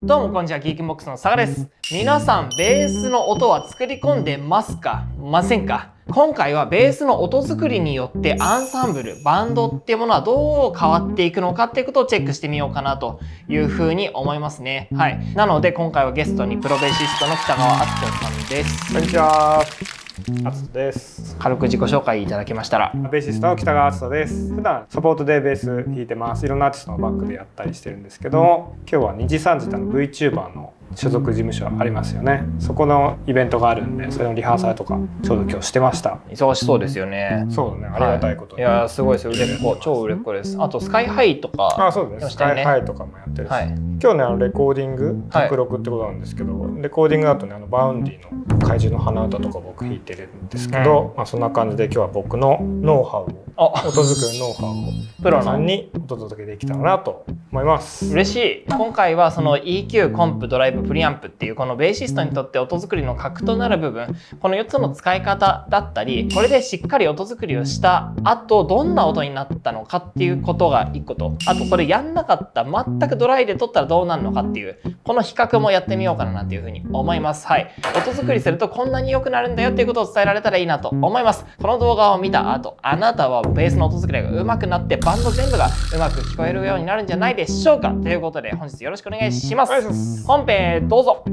どうもこんにちは、ギークボックスの佐賀です。皆さん、ベースの音は作り込んでますかませんか？今回はベースの音作りによってアンサンブル、バンドっていうものはどう変わっていくのかっていうことをチェックしてみようかなというふうに思いますね。はい。なので今回はゲストにプロベーシストの北川敦人さんです。こんにちは。あつとです。軽く自己紹介いただけましたら。ベーシストの北川あつとです。普段サポートでベース弾いてます。いろんなアーティストのバックでやったりしてるんですけど、今日は2時3時の VTuber の所属事務所ありますよね。そこのイベントがあるんで、それのリハーサルとかちょうど今日してました。忙しそうですよね。そうだね、ありがたいことに、はい、いやすごいですよ、売れっ子、超売れっ子です。あとスカイハイとか、そうですね、スカイハイとかもやってるし、はい、今日ねレコーディング卓録ってことなんですけど、レコーディングだとねバウンディの怪獣の花歌とか僕弾いてるんですけど、そんな感じで今日は僕のノウハウを、音作りのノウハウをプロさんにお届けできたらなと思います。嬉しい。今回はその EQ、コンプ、ドライブ、プリアンプっていうこのベーシストにとって音作りの核となる部分、この4つの使い方だったり、これでしっかり音作りをした後どんな音になったのかっていうことが1個と、あとそれやんなかった全くドライで撮ったらどうなるのかっていうこの比較もやってみようかなっていうふうに思います。はい。音作りするとこんなに良くなるんだよっていうことを伝えられたらいいなと思います。この動画を見た後、あなたはベースの音作りが上手くなってバンド全部が上手く聞こえるようになるんじゃないでしょうかということで、本日よろしくお願いします。本編どうぞ。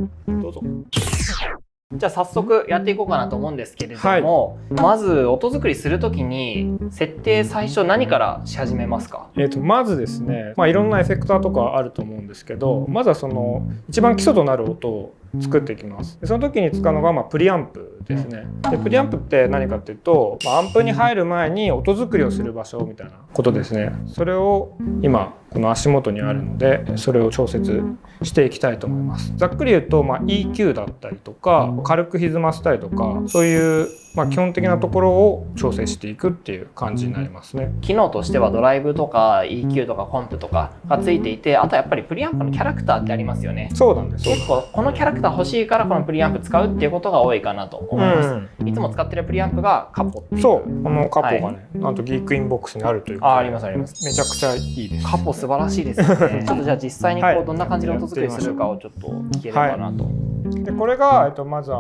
じゃあ早速やっていこうかなと思うんですけれども、まず音作りするときに設定最初何からし始めますか？まずですね、いろんなエフェクターとかあると思うんですけど、まずはその一番基礎となる音を作っていきます。でその時に使うのがプリアンプですね。でプリアンプって何かっていうと、アンプに入る前に音作りをする場所みたいなことですね。それを今この足元にあるので、それを調節していきたいと思います。ざっくり言うと、EQ だったりとか軽く歪ませたりとか、そういう基本的なところを調整していくっていう感じになりますね。機能としてはドライブとか EQ とかコンプとかがついていて、あとやっぱりプリアンプのキャラクターってありますよね。そうなんです。結構このキャラクター欲しいからこのプリアンプ使うっていうことが多いかなと思います。いつも使ってるプリアンプがカポっていう。そう、このカポがね、なんとギークインボックスにあるということで。ありますあります。めちゃくちゃいいです。カポ素晴らしいですよね。ちょっとじゃあ実際にどんな感じの音作りするかをちょっと聞ければなと。でこれがまず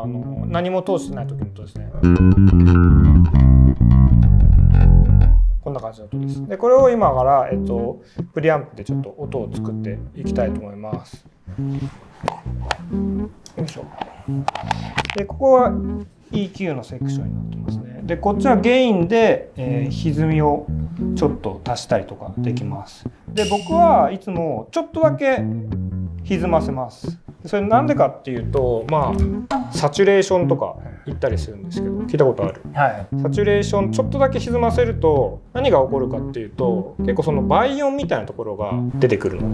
何も通してない時の音ですね。こんな感じの音です。でこれを今からプリアンプでちょっと音を作っていきたいと思います。よいしょ。でここは EQ のセクションになってますね。でこっちはゲインで、歪みをちょっと足したりとかできます。で僕はいつもちょっとだけ歪ませます。それなんでかっていうと、サチュレーションとか言ったりするんですけど、聞いたことある？はい。サチュレーションちょっとだけ歪ませると何が起こるかっていうと、結構その倍音みたいなところが出てくるの。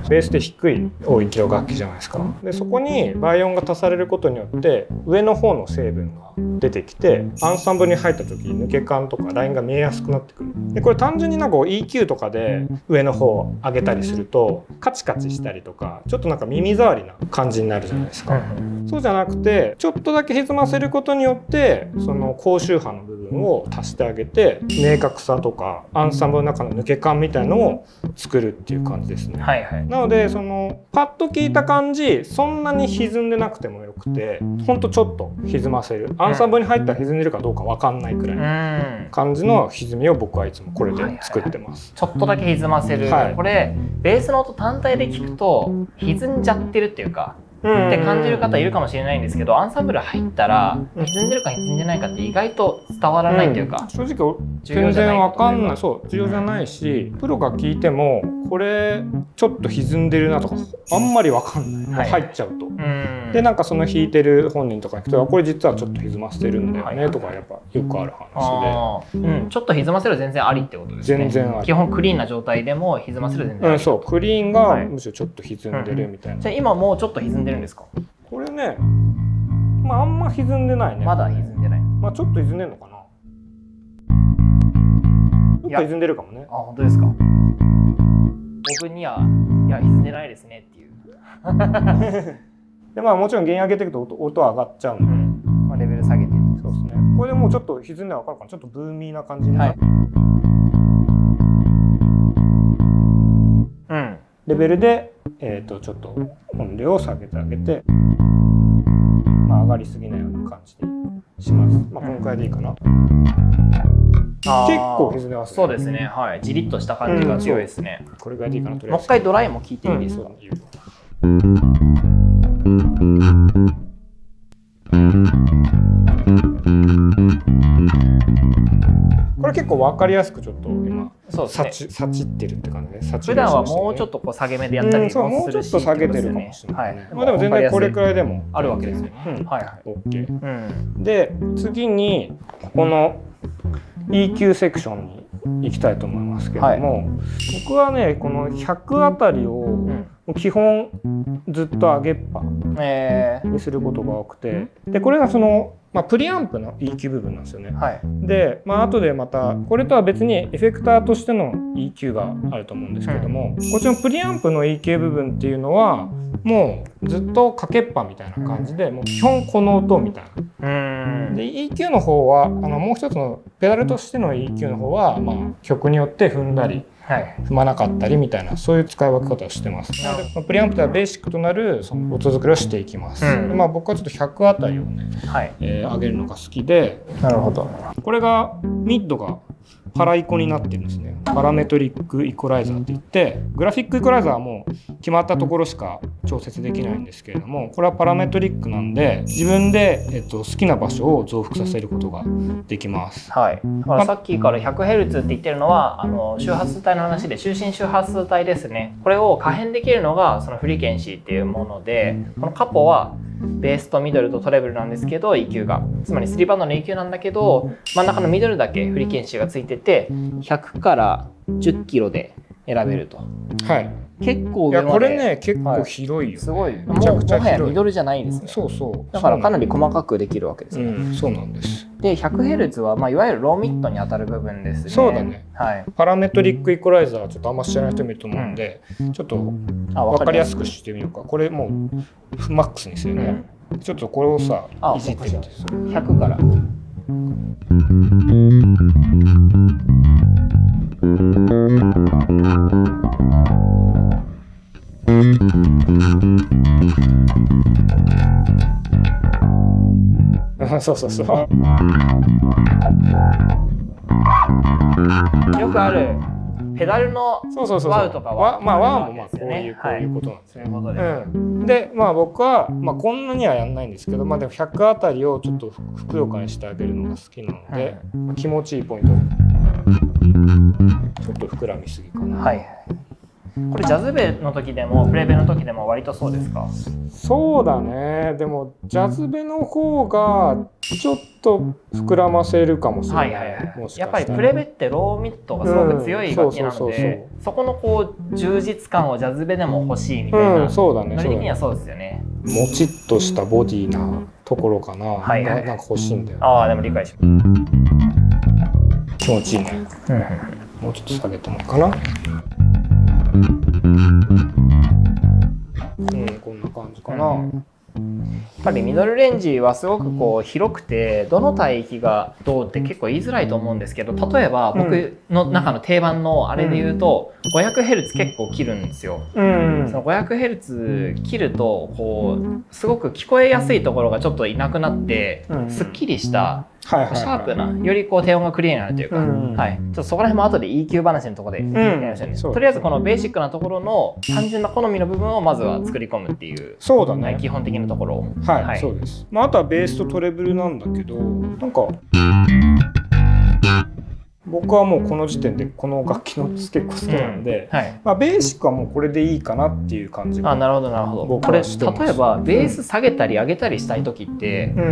ベースって低い音域の楽器じゃないですか。でそこに倍音が足されることによって上の方の成分が出てきて、アンサンブルに入った時抜け感とかラインが見えやすくなってくる。でこれ単純にEQ とかで上の方を上げたりするとカチカチしたりとか、ちょっと耳障りな感じになるじゃないですか。そうじゃなくて、ちょっとだけ歪ませることによってその高周波の部分を足してあげて、明確さとかアンサンブルの中の抜け感みたいのを作るっていう感じですね。なのでそのパッと聞いた感じ、そんなに歪んでなくてもよくて、ほんとちょっと歪ませる、アンサンブルに入ったら歪んでるかどうか分かんないくらいの感じの歪みを僕はいつもこれで作ってます。ちょっとだけ歪ませる、これベースの音単体で聞くと歪んじゃってるっていうかって感じる方いるかもしれないんですけど、アンサンブル入ったら歪んでるか歪んでないかって意外と伝わらないっていうか、正直全然わかんない。そう重要じゃないし、プロが聞いてもこれちょっと歪んでるなとかあんまりわかんない、入っちゃうと。でその弾いてる本人とかに聞くと、これ実はちょっと歪ませてるんだよねとかやっぱよくある話で、ちょっと歪ませる全然ありってことですね。全然あり。基本クリーンな状態でも歪ませる全然あり。そうクリーンがむしろちょっと歪んでるみたいな。じゃあ今もうちょっと歪んでるんですか？これね、あんま歪んでないね。まだ歪んでない。ちょっと歪んでんのかな。ちょっと歪んでるかもね。あ、本当ですか？僕にはいや歪んでないですねっていうでもちろん弦上げていくと音上がっちゃうんで、レベル下げて。そうですね。これでもうちょっと歪んで分かるかな。ちょっとブーミーな感じになって、レベルでちょっと音量を下げてあげて、上がりすぎないような感じにします。このくらいでいいかな。結構歪んでますね。そうですね。はい。じりっとした感じが強いですね。これぐらいでいいかな。とりあえずもう一回ドライも聞いていいですか？これ結構分かりやすくちょっと今そうですね。さちってるって感じで、普段はもうちょっとこう下げ目でやったりもするし、もうちょっと下げてるかもしれないね。はい。でも全然これくらいでもあるわけですよね。はいはい。OK。で次にこの EQ セクションに行きたいと思いますけども、僕はねこの100あたりを基本ずっと上げっぱにすることが多くて、でこれがそのプリアンプの EQ 部分なんですよね。で、後でまたこれとは別にエフェクターとしての EQ があると思うんですけども、こっちのプリアンプの EQ 部分っていうのはもうずっとかけっぱみたいな感じで、もう基本この音みたいな。で EQ の方はもう一つのペダルとしての EQ の方は曲によって踏んだり踏まなかったりみたいな、そういう使い分け方をしてます。なのでプリアンプではベーシックとなるその音作りをしていきます。で僕はちょっと100あたりをね、上げるのが好きで、なるほど。これがミッドがパライコになってるんですね。パラメトリックイコライザーって言って、グラフィックイコライザーはもう決まったところしか調節できないんですけれども、これはパラメトリックなんで自分で、好きな場所を増幅させることができます。はい。だからさっきから 100Hz って言ってるのは周波数帯の話で、中心周波数帯ですね。これを可変できるのがそのフリケンシーっていうもので、このカポはベースとミドルとトレブルなんですけど EQ が、つまり3バンドの EQ なんだけど、真ん中のミドルだけフリケンシーがついてて100から10キロで選べると。はい。結構上まで。これね結構広いよ、ね。すごい。めちゃくちゃ広い。もはやミドルじゃないですね。そう。だからかなり細かくできるわけですね。そうなんです。で 100Hz はいわゆるローミッドに当たる部分ですね。そうだね。はい。パラメトリックイコライザーはちょっとあんま知らない人もいると思うんで、ちょっと分かりやすくしてみようか。これもうマックスにするね。ちょっとこれをさいじってみて。100から。そうよくあるペダルのワウとかはワウもこういうことなんですね。で僕はこんなにはやんないんですけど、でも100あたりをちょっとふくよかにしてあげるのが好きなので、気持ちいいポイント。ちょっと膨らみすぎかな。これジャズベの時でもプレベの時でも割とそうですか？そうだね。でもジャズベの方がちょっと膨らませるかもしれない。やっぱりプレベってローミッドがすごく強い楽器なので、そこのこう充実感をジャズベでも欲しいみたいな。そうだね。ノリ的にはそうですよね。もちっとしたボディなところかな。なんか欲しいんだよ。でも理解します。気持ちいいね。もうちょっと下げてもいいかな。こんな感じかな。やっぱりミドルレンジはすごくこう広くて、どの帯域がどうって結構言いづらいと思うんですけど、例えば僕の中の定番のあれで言うと 500Hz 結構切るんですよ。その 500Hz 切るとこうすごく聞こえやすいところがちょっといなくなってすっきりしたシャープな、よりこう低音がクリアになるというか、ちょっとそこら辺も後で EQ 話のところでやりましょうね。とりあえずこのベーシックなところの単純な好みの部分をまずは作り込むっていう、そうだね、基本的なところを。そうです。あとはベースとトレブルなんだけど、なんか僕はもうこの時点でこの楽器の結構好きなんで、ベーシックはもうこれでいいかなっていう感じが。なるほどなるほど。これ例えばベース下げたり上げたりしたい時って、例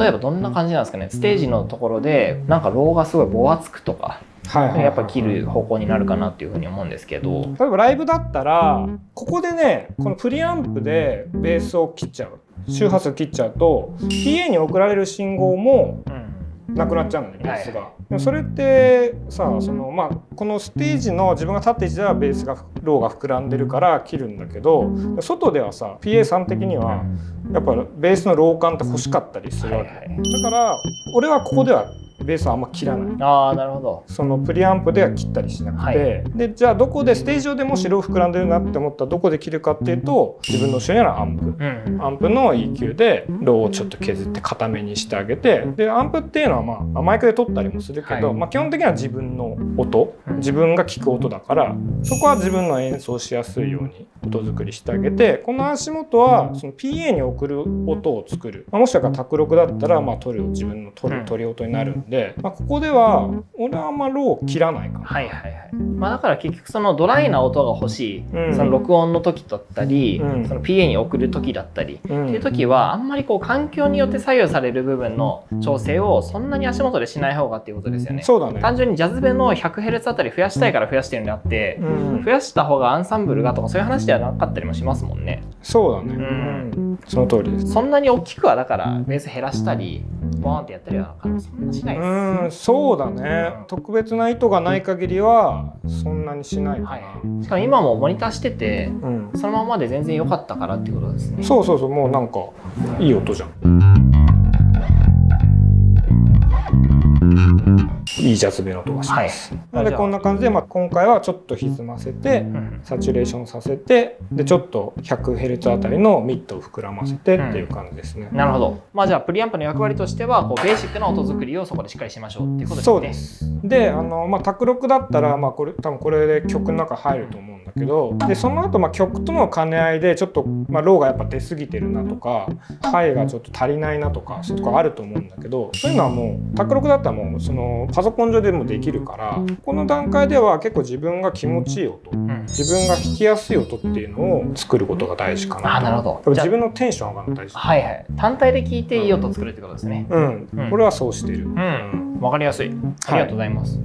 えばどんな感じなんですかね。ステージのところでなんかローがすごいぼわつくとか、やっぱ切る方向になるかなっていうふうに思うんですけど、例えばライブだったらここでね、このプリアンプでベースを切っちゃう、周波数切っちゃうと PA に送られる信号もなくなっちゃうんだよね、ベースが。でもそれってさ、このステージの自分が立った位置ではベースがローが膨らんでるから切るんだけど、外ではさ PA さん的にはやっぱベースのロー感って欲しかったりするわけ、だから俺はここではベベースはあんま切らない。ああ、なるほど。そのプリアンプでは切ったりしなくて、でじゃあどこでステージ上でもしロー膨らんでるなって思ったらどこで切るかっていうと、自分の後ろにあるアンプ、アンプの EQ でローをちょっと削って固めにしてあげて、でアンプっていうのはマイクで撮ったりもするけど、基本的には自分の音、自分が聞く音だから、そこは自分の演奏しやすいように音作りしてあげて、この足元はその PA に送る音を作る、もしくは卓録だったら取る自分の取り音になるんで、ここでは俺はあんまロー切らないかな。だから結局そのドライな音が欲しい、その録音の時だったり、その PA に送る時だったり、っていう時はあんまりこう環境によって左右される部分の調整をそんなに足元でしない方がっていうことですよね。そうだね。単純にジャズベの 100Hz あたり増やしたいから増やしてるんであって、増やした方がアンサンブルがとかそういう話ではなかったりもしますもんね。そうだね。その通りです。そんなに大きくはだからベース減らしたりボーンってやったりはそんなしないです。そうだね。特別な意図がない限りはそんなにしないかな。しかも今もモニターしてて、そのままで全然良かったからっていうことですね。そうもうなんかいい音じゃん。いいジャズベの音がします。なのでこんな感じで、今回はちょっと歪ませて、サチュレーションさせて、でちょっと 100Hz あたりのミッドを膨らませてっていう感じですね。なるほど。じゃあプリアンプの役割としてはベーシックな音作りをそこでしっかりしましょうっていうことですね。そうです。で卓録だったらこれ多分これで曲の中入ると思うんだけど、でその後曲との兼ね合いでちょっとローがやっぱ出過ぎてるなとか、ハイがちょっと足りないなとかそういうとこあると思うんだけど、そういうのはもう卓録だったらもうそのパソコン上でもできるから、この段階では結構自分が気持ちいい音、自分が弾きやすい音っていうのを作ることが大事かな。なるほど。自分のテンション上がるの大事。単体で聴いていい音を作るってことですね。これはそうしてる。わかりやすい。ありがとうございます。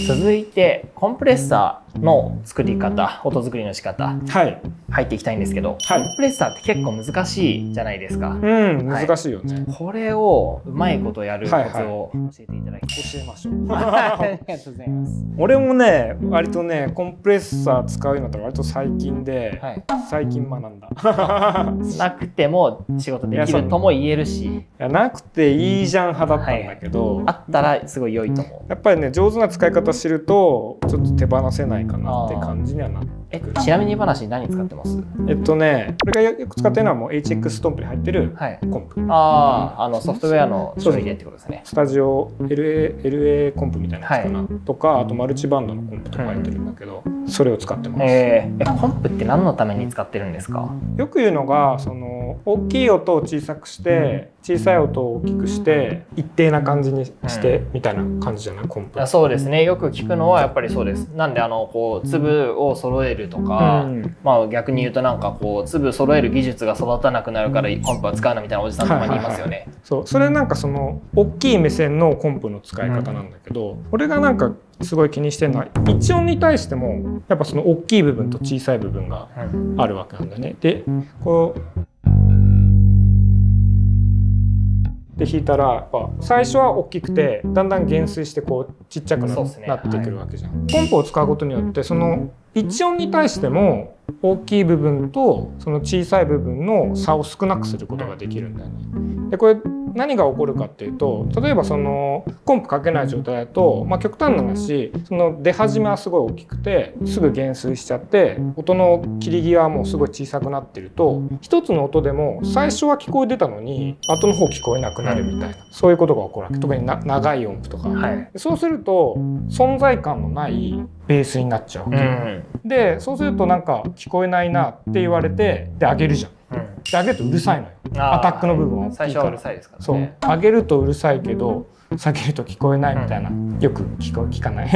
続いてコンプレッサーの作り方、音作りの仕方、入っていきたいんですけど、コンプレッサーって結構難しいじゃないですか。難しいよね。これをうまいことやるコツを教えていただきたい。教えましょう。ありがとうございます。俺もね、割とねコンプレッサー使うようになったら割と最近で、最近学んだ。なくても仕事できるとも言えるし、なくていいじゃん派だったんだけど、あったらすごい良いと思う。やっぱりね、上手な使い方知るとちょっと手放せないかなって感じにはなってくる。ちなみに話何使ってます？これがよく使ってるのはもう HX ストンプに入ってるコンプ。ソフトウェアの種類でってことですね。スタジオ LA コンプみたいなやつかな、とか、あとマルチバンドのコンプとか入ってるんだけど、それを使ってます。コンプって何のために使ってるんですか？よく言うのが、その大きい音を小さくして、小さい音を大きくして一定な感じにしてみたいな感じじゃない、コンプ。そうですね。よく聞くのはやっぱりそうです。なんで粒を揃えるとか、逆に言うと粒揃える技術が育たなくなるからコンプは使うなみたいなおじさんとかに言いますよね。それその大きい目線のコンプの使い方なんだけど、俺がすごい気にしてるのは、一音に対してもやっぱその大きい部分と小さい部分があるわけなんだね。で弾いたらやっぱ最初は大きくてだんだん減衰してちっちゃくなってくるわけじゃん。コンプを使うことによってその一音に対しても大きい部分とその小さい部分の差を少なくすることができるんだよね。でこれ何が起こるかっていうと、例えばそのコンプかけない状態だと、極端な話、その出始めはすごい大きくてすぐ減衰しちゃって音の切り際はもうすごい小さくなってると、一つの音でも最初は聞こえてたのに後の方聞こえなくなるみたいな、そういうことが起こるわけ。特に長い音符とか、そうすると存在感のないベースになっちゃうわけ、でそうすると聞こえないなって言われて、で上げるじゃん。で上げるとうるさいのよ。アタックの部分は大きいから。最初はうるさいですからね。上げるとうるさいけど下げると聞こえないみたいな、よく聞かない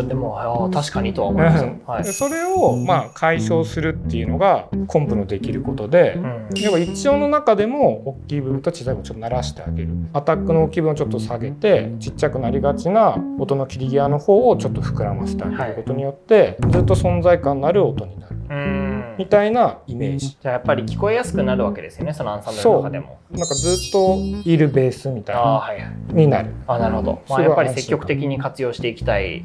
でも確かにとは思います。それを解消するっていうのがコンプのできることで、要は一音の中でも大きい部分と小さい部分をちょっと鳴らしてあげる。アタックの大きい部分をちょっと下げて、ちっちゃくなりがちな音の切り際の方をちょっと膨らませてあげることによって、ずっと存在感のある音になるみたいなイメージ。じゃあやっぱり聞こえやすくなるわけですよね、そのアンサンブルの中でも。ずっといるベースみたいなになる。なるほど。やっぱり積極的に活用していきたい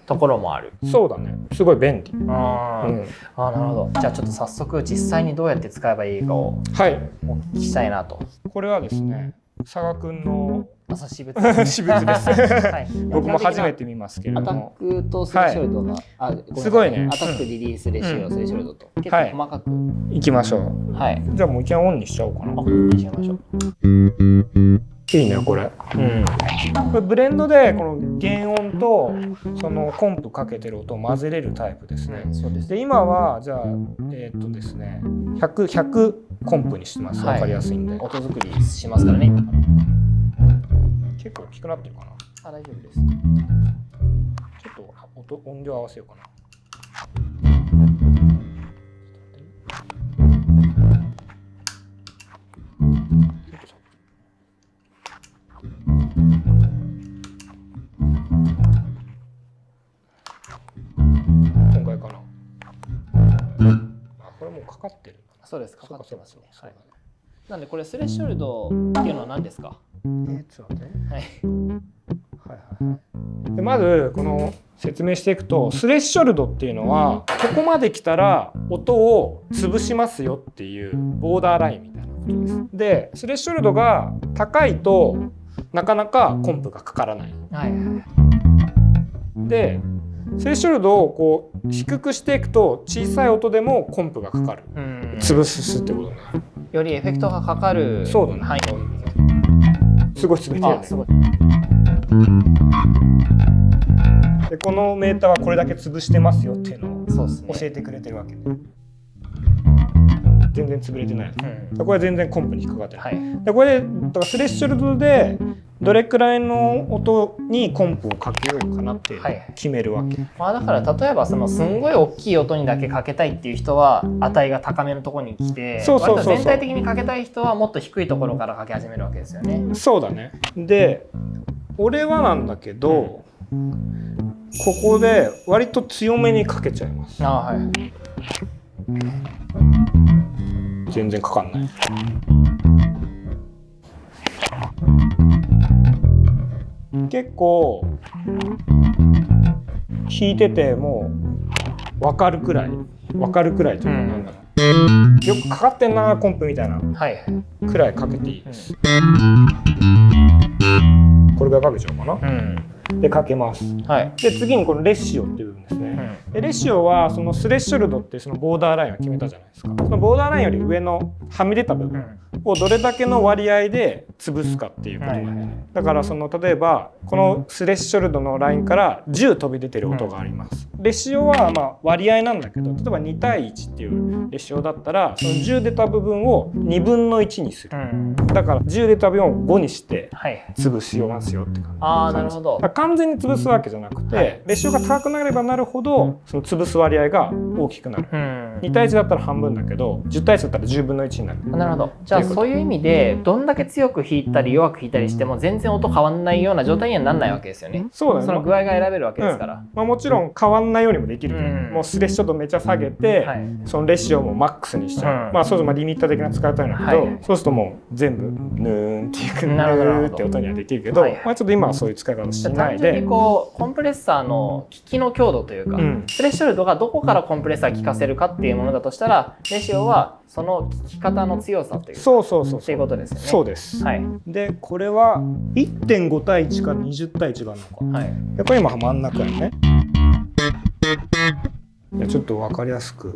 ところもある。そうだね。すごい便利。なるほど。じゃあちょっと早速実際にどうやって使えばいいかをお聞きしたいなと。これはですね、佐賀くんのそう私物ですね私物ですはい僕も初めて見ますけれアタども。ックとスレッショルドが、ごめんなさすごいねアタック、リリース、レシオ、うんスレッショルドと結構細かく、行きましょう。はい。じゃあもう一回オンにしちゃおうかな。にしちゃいましょう。いいねこれ。これブレンドでこの原音とそのコンプかけてる音を混ぜれるタイプですね。そうです。で今はじゃあですね100コンプにしてます。はいわかりやすいんで。音作りしますからね。結構大きくなってるかな。あ、大丈夫です。ちょっと音量合わせようかな。今回かな。あ、これもうかかってる。そうです。かかってますね。はい。なんでこれスレッショルドっていうのは何ですか？ちょっと待って。はいはいはい。でまずこの説明していくとスレッショルドっていうのはここまで来たら音を潰しますよっていうボーダーラインみたいなことです。でスレッショルドが高いとなかなかコンプがかからない。はいでスレッショルドをこう低くしていくと小さい音でもコンプがかかる。潰すってことね。よりエフェクトがかかるそうだね。範囲すごい滑ってるよね。すごいでこのメーターはこれだけ潰してますよっていうのをそうですね。教えてくれてるわけで、全然潰れてない、これは全然コンプに引っかかってる、はいでこれでだからスレッショルドでどれくらいの音にコンプをかけようかなって決めるわけ、まあだから例えばそのすんごい大きい音にだけかけたいっていう人は値が高めのところに来て、そうそうそうそう割と全体的にかけたい人はもっと低いところからかけ始めるわけですよね。そうだね。で俺はなんだけど、ここで割と強めにかけちゃいます。あはい。全然かかんない。結構弾いてても分かるくらいというか、なんだろう、よくかかってんなコンプみたいなはい。くらいかけていいです。これぐらいかけちゃおうかな。でかけます。はい。で次にこのレシオっていう部分ですね。でレシオはそのスレッショルドってそのボーダーラインを決めたじゃないですか。そのボーダーラインより上のはみ出た部分をどれだけの割合で潰すかっていうことなんですね。だからその例えばこのスレッショルドのラインから10飛び出てる音があります。レシオはまあ割合なんだけど、例えば2対1っていうレシオだったらその10出た部分を2分の1にする。だから10出た部分を5にして潰しますよって感じ。ああなるほど。完全に潰すわけじゃなくて、レシオが高くなればなるほどその潰す割合が大きくなる。2対1だったら半分だけど10対1だったら10分の1になる。なるほど。じゃあそういう意味でどんだけ強く弾いたり弱く弾いたりしても全然音変わんないような状態にはならないわけですよね。そうだね。その具合が選べるわけですから。まあ、もちろん変わんないようにもできるけど、もうスレッショルドめっちゃ下げて、そのレシオもマックスにしちゃう。まあそうするとリミッター的な使い方なんだけど、そうするともう全部ヌーンっていうヌーンって音にはできるけど、まあちょっと今はそういう使い方しないで。単純にこうコンプレッサーの効きの強度というか、スレッショルドがどこからコンプレッサー効かせるかっていうものだとしたら、レシオはその効き方の強さというか、そうっていうことですよね。そうです。はい。でこれは 1.5 対1から20対1があるのか。はい。やっぱり今真ん中やね。いやちょっと分かりやすく。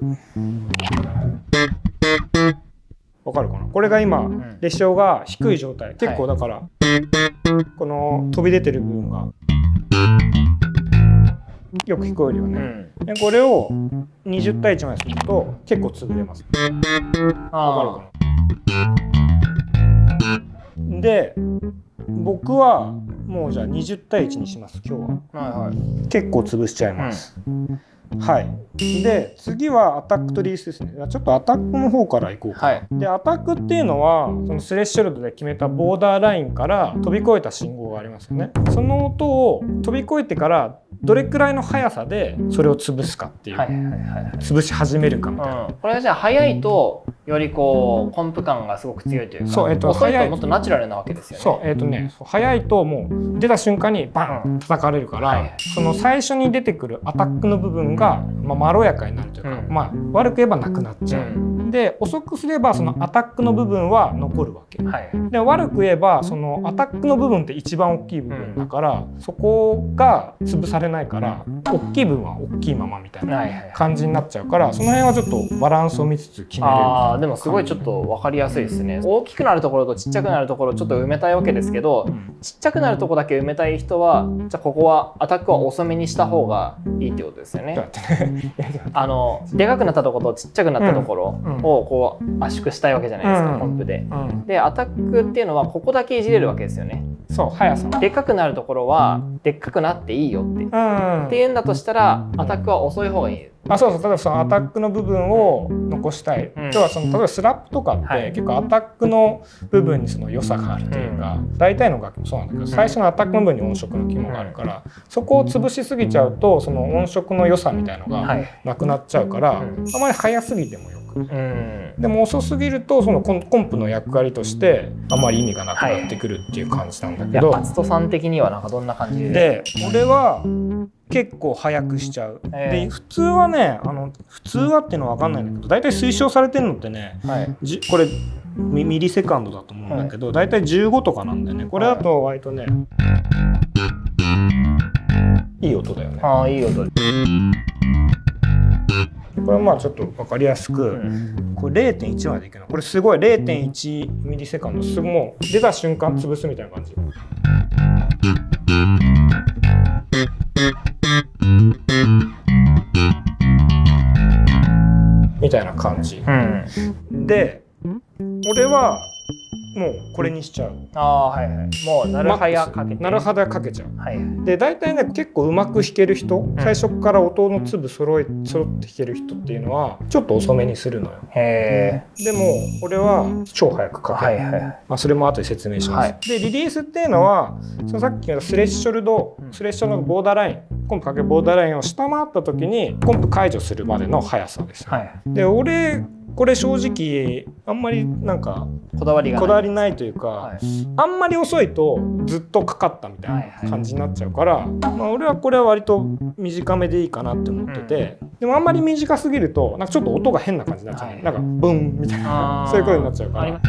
わかるかな。これが今、レシオが低い状態。結構だから、この飛び出てる部分がよく聞こえるよね。でこれを20対1まですると結構潰れます。わかるかな。で僕はもうじゃあ20対1にします今日は。はいはい。結構潰しちゃいます。はい。で次はアタックとリリースですね。ちょっとアタックの方からいこうか。はい、でアタックっていうのはそのスレッショルドで決めたボーダーラインから飛び越えた信号がありますよね。その音を飛び越えてからどれくらいの速さでそれを潰すかっていう、はいはいはいはい。潰し始めるかみたいな。これはじゃあ速いとよりこうコンプ感がすごく強いというか、そう、遅いともっとナチュラルなわけですよね。そう速いともう出た瞬間にバン叩かれるから、はいその最初に出てくるアタックの部分が、まろやかになるというか、悪く言えばなくなっちゃう、で遅くすればそのアタックの部分は残るわけ、はい、で悪く言えばそのアタックの部分って一番大きい部分だから、そこが潰されないから大きい部分は大きいままみたいな感じになっちゃうから、その辺はちょっとバランスを見つつ決めれる。でもすごいちょっと分かりやすいですね。大きくなるところとちっちゃくなるところをちょっと埋めたいわけですけど、ちっちゃくなるところだけ埋めたい人はじゃあここはアタックは遅めにした方がいいってことですよね。でかくなったところとちっちゃくなったところをこう圧縮したいわけじゃないですか、コンプで。でアタックっていうのはここだけいじれるわけですよね。そう速さでっかくなるところはでっかくなっていいよっていうんだとしたらアタックは遅い方がいい。そう例えばそのアタックの部分を残したい、要はその例えばスラップとかって結構アタックの部分にその良さがあるというか、大体の楽器もそうなんだけど、最初のアタックの部分に音色の肝があるから、そこを潰しすぎちゃうとその音色の良さみたいのがなくなっちゃうから、あまり速すぎてもよく、でも遅すぎるとそのコンプの役割としてあまり意味がなくなってくるっていう感じなんだけど、厚戸さん的にはなんかどんな感じで俺は結構早くしちゃう。で普通はね普通はっていうのは分かんないんだけど、大体推奨されてるのってね、これミリセカンドだと思うんだけど、大体15とかなんだよね。これだと割とね、いい音だよね。いい音。これはまあちょっと分かりやすく、これ 0.1 までいくの。これすごい 0.1 ミリセカンド、すぐもう出た瞬間潰すみたいな感じ。みたいな感じ、で俺はもうこれにしちゃう。もうなるはやかけて、なるはやかけちゃう、で大体ね結構うまく弾ける人、最初から音の粒揃って弾ける人っていうのはちょっと遅めにするのよ。でも俺は超早くかける、それも後で説明します、でリリースっていうのはそのさっきのスレッショルドのボーダーライン、コンプかけボーダーラインを下回った時にコンプ解除するまでの速さです、で俺これ正直あんまりなんかこだわりないというか、あんまり遅いとずっとかかったみたいな感じになっちゃうから、俺はこれは割と短めでいいかなって思ってて、でもあんまり短すぎるとなんかちょっと音が変な感じになっちゃう、なんかブンみたいなそういうことになっちゃうから、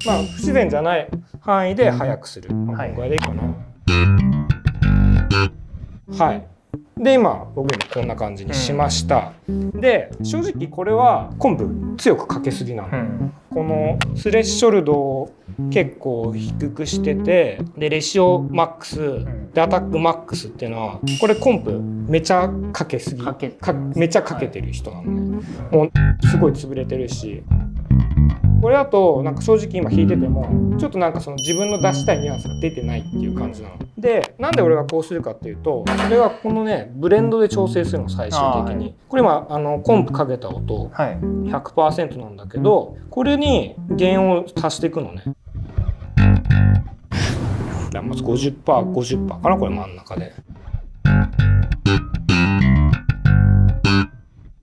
不自然じゃない範囲で速くする、これでいいかな。で今僕もこんな感じにしました、で正直これはコンプ強くかけすぎなの、このスレッショルドを結構低くしてて、でレシオマックスでアタックマックスっていうのはこれコンプめちゃかけすぎめちゃかけてる人なのね、もうすごい潰れてるし、これだとなんか正直今弾いててもちょっとなんかその自分の出したいニュアンスが出てないっていう感じなので、なんで俺がこうするかっていうと、これはこのねブレンドで調整するの最終的に、これ今コンプかけた音 100% なんだけど、これに弦を足していくのね。まず 50% かな、これ真ん中で。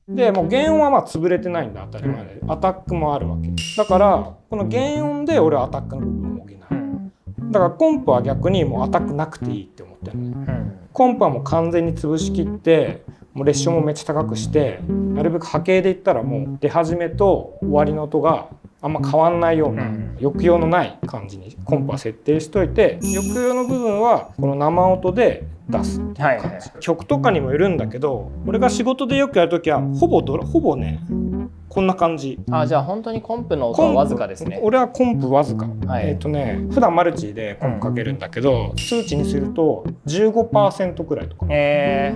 でもう弦音はまあ潰れてないんだ、当たり前で、アタックもあるわけだから、この弦音で俺はアタックの部分を補う。だからコンプは逆にもうアタックなくていいって思ってるね、コンプはもう完全に潰しきって、もうレッションもめっちゃ高くして、なるべく波形でいったらもう出始めと終わりの音があんま変わんないような抑揚のない感じにコンプは設定しといて、抑揚の部分はこの生音で出すっていう感じ、曲とかにもよるんだけど、俺が仕事でよくやるときはほぼねこんな感じ。じゃあ本当にコンプの音はわずかですね。俺はコンプわずか、普段マルチでコンプかけるんだけど、数値にすると 15% くらいとか、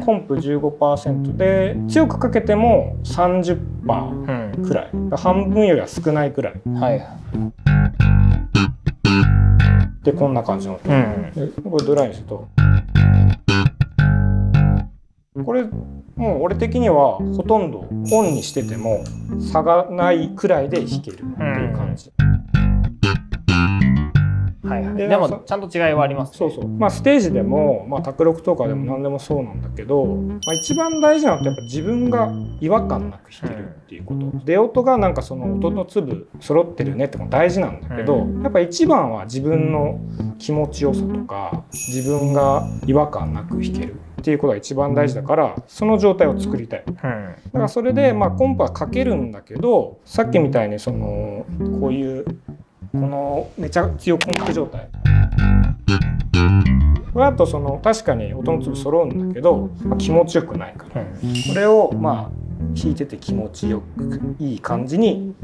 コンプ 15% で強くかけても 30% くらい、半分よりは少ないくらい、でこんな感じの音、これドライにするとこれもう俺的にはほとんどオンにしてても差がないくらいで弾けるっていう感じ、でもちゃんと違いはありますね。そうそう、まあ、ステージでも、まあ、卓録とかでも何でもそうなんだけど、まあ、一番大事なのってやっぱ自分が違和感なく弾けるっていうこと、出音がなんかその音の粒揃ってるねっても大事なんだけど、やっぱ一番は自分の気持ちよさとか自分が違和感なく弾けるっていうことが一番大事だから、その状態を作りたい。だからそれでまあコンプはかけるんだけど、さっきみたいにそのこういうこのめちゃ強コンプ状態あとその確かに音の粒揃うんだけど、まあ、気持ちよくないから、これをまあ弾いてて気持ちよくいい感じに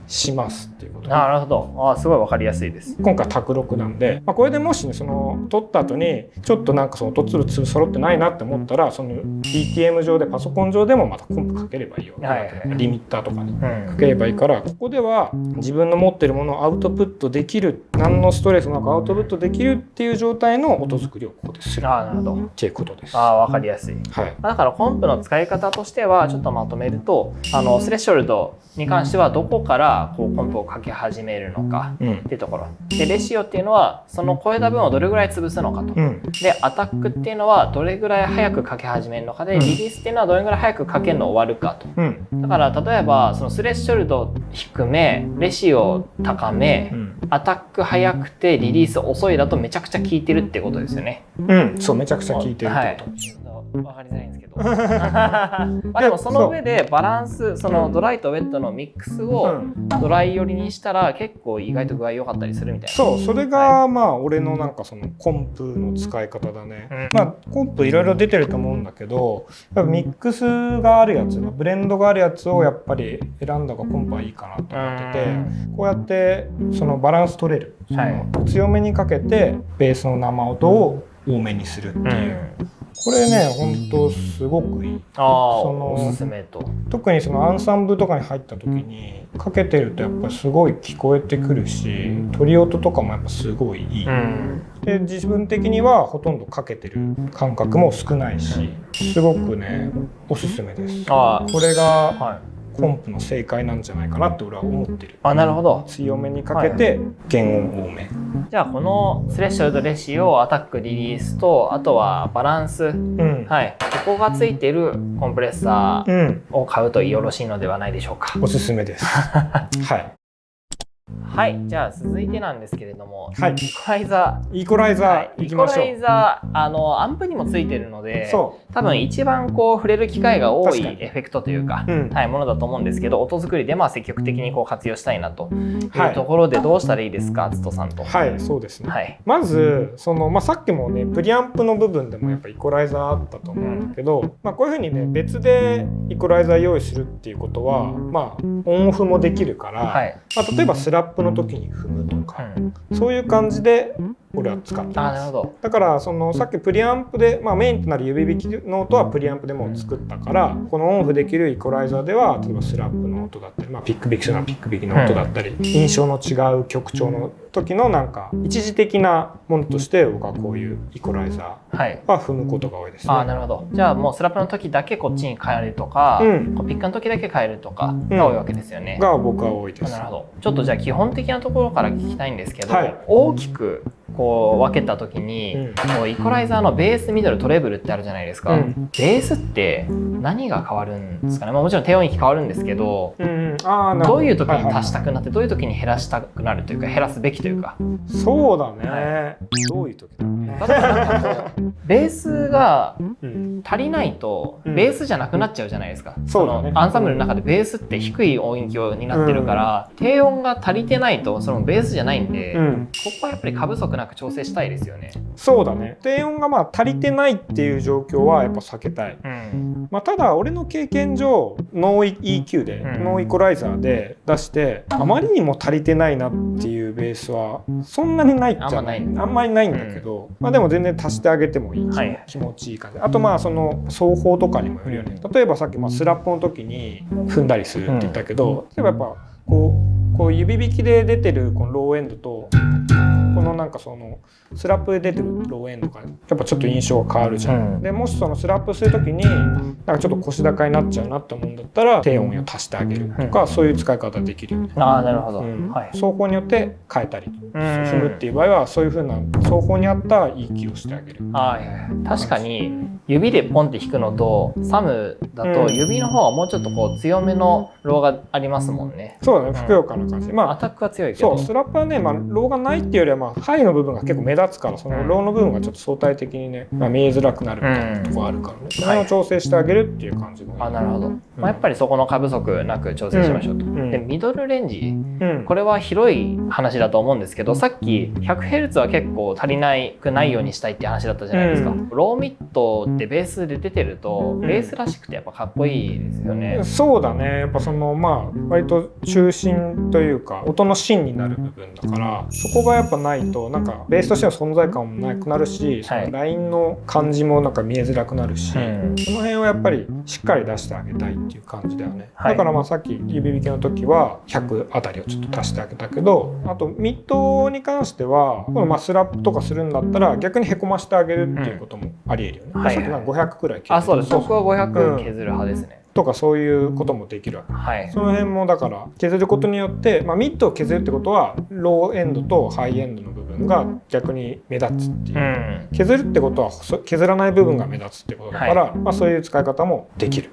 しますっていうこと。なるほど。すごいわかりやすいです。今回卓録なんで、まあ、これでもしねその撮った後にちょっとなんかその音粒揃ってないなって思ったら、その DTM 上でパソコン上でもまたコンプかければいいよ、リミッターとかにかければいいから、ここでは自分の持ってるものをアウトプットできる、何のストレスなくアウトプットできるっていう状態の音作りをここでするっていうことです。わかりやすい。はい、だからコンプの使い方としてはちょっとまとめると、スレッショルドに関してはどこからこうコンプをかけ始めるのかっていうところ、でレシオっていうのはその超えた分をどれぐらい潰すのかと、でアタックっていうのはどれぐらい早くかけ始めるのかで、リリースっていうのはどれぐらい早くかけるの終わるかと、だから例えばそのスレッショルド低め、レシオ高め、アタック早くてリリース遅いだとめちゃくちゃ効いてるってことですよね。そうめちゃくちゃ効いてるってこと。分かりづらいんですけどまあでもその上でバランス、そのドライとウェットのミックスをドライ寄りにしたら結構意外と具合良かったりするみたいな。そう、それがまあ俺のなんかそのコンプの使い方だね。まあコンプいろいろ出てると思うんだけど、やっぱミックスがあるやつ、ブレンドがあるやつをやっぱり選んだ方がコンプはいいかなと思ってて、こうやってそのバランス取れる、強めにかけてベースの生音を多めにするっていう。これね、本当すごくいい。おすすめと。特にそのアンサンブルとかに入った時にかけてるとやっぱりすごい聞こえてくるし、鳥音とかもやっぱすごいいい。で自分的にはほとんどかけてる感覚も少ないし、すごくねおすすめです。これがコンプの正解なんじゃないかなって俺は思ってる。なるほど。強めにかけて原音多め。じゃあこのスレッショルドレシオ、アタックリリースと、あとはバランス、ここがついているコンプレッサーを買うとよろしいのではないでしょうか。おすすめです。はい、じゃあ続いてなんですけれども、イコライザー。イコライザーいきましょう。イコライザー、アンプにもついてるので、多分一番こう触れる機会が多いエフェクトというか、ものだと思うんですけど、音作りでまあ積極的にこう活用したいなというところで、どうしたらいいですか、つとさんと。そうですね。まずそのまあさっきもねプリアンプの部分でもやっぱイコライザーあったと思うんだけど、まあこういうふうにね別でイコライザー用意するっていうことは、まあオンオフもできるから、まあ例えばスラップの時に踏むとか、そういう感じで俺は使ってます。だからそのさっきプリアンプで、まあ、メインとなる指弾きの音はプリアンプでもう作ったから、このオンオフできるイコライザーでは例えばスラップの音だったり、まあ、ピックビキなピックビキの音だったり、印象の違う曲調の時のなんか一時的なものとして僕はこういうイコライザーは踏むことが多いですね。なるほど。じゃあもうスラップの時だけこっちに変えるとか、ピックの時だけ変えるとかが多いわけですよね。が僕は多いです。なるほど。ちょっとじゃあ基本的なところから聞きたいんですけど、大きくこう分けた時に、こうイコライザーのベース、ミドル、トレブルってあるじゃないですか。ベースって何が変わるんですかね。もちろん低音域変わるんですけど、どういう時に足したくなって、どういう時に減らしたくなるというか、減らすべきというか。そうだね。どういう時だね。例えばなんかこうベースが足りないとベースじゃなくなっちゃうじゃないですか。そのアンサンブルの中でベースって低い音域になってるから、低音が足りてないとそのベースじゃないんで、ここはやっぱり過不足なく調整したいですよね。そうだね。低音がまあ足りてないっていう状況はやっぱ避けたい。まあただ俺の経験上ノー EQ で、ノーイコライザーで出してあまりにも足りてないなっていうベースはそんなにないじゃない。あんまりないんだけど、まあでも全然足してあげてもいい、気持ちいい感じ。あとまあその奏法とかにもよるよね。例えばさっきスラップの時に踏んだりするって言ったけど、例えばやっぱこう指弾きで出てるこのローエンドとこののなんかそのスラップで出てるローエンドがやっぱちょっと印象が変わるじゃん、でもしそのスラップする時になんかちょっと腰高になっちゃうなって思うんだったら低音を足してあげるとか、そういう使い方できるよね。ああなるほど、はい、奏法によって変えたりするっていう場合はそういう風な奏法に合った EQ をしてあげる。確かに指でポンって弾くのとサムだと指の方はもうちょっとこう強めのローがありますもんね。そうだね、ふくよかな感じ。アタックは強いけど、そうスラップはね、ローがないっていうよりはハイの部分が結構目立つから、そのローの部分がちょっと相対的にね、見えづらくなるみたいなところあるからね、それを調整してあげるっていう感じも、なるほど、やっぱりそこの過不足なく調整しましょうと。でミドルレンジ、これは広い話だと思うんですけど、さっき 100Hz は結構足りくないようにしたいって話だったじゃないですか、ローミッドってベースで出てると、ベースらしくてやっぱかっこいいですよね。そうだね、やっぱその割と中心というか音の芯になる部分だから、そこがやっぱないとなんかベースとしての存在感もなくなるし、そのラインの感じもなんか見えづらくなるし、その辺はやっぱりしっかり出してあげたいっていう感じだよね。だからさっき指弾きの時は100あたりをちょっと足してあげたけど、あとミッドに関してはスラップとかするんだったら逆にへこましてあげるっていうこともありえるよね。さっきなんか500くらい削る。そうです、僕は500削る派ですね。とかそういうこともできるわけ、その辺もだから削ることによって、ミッドを削るってことはローエンドとハイエンドの部分が逆に目立つっていう、削るってことは削らない部分が目立つってことだから、そういう使い方もできる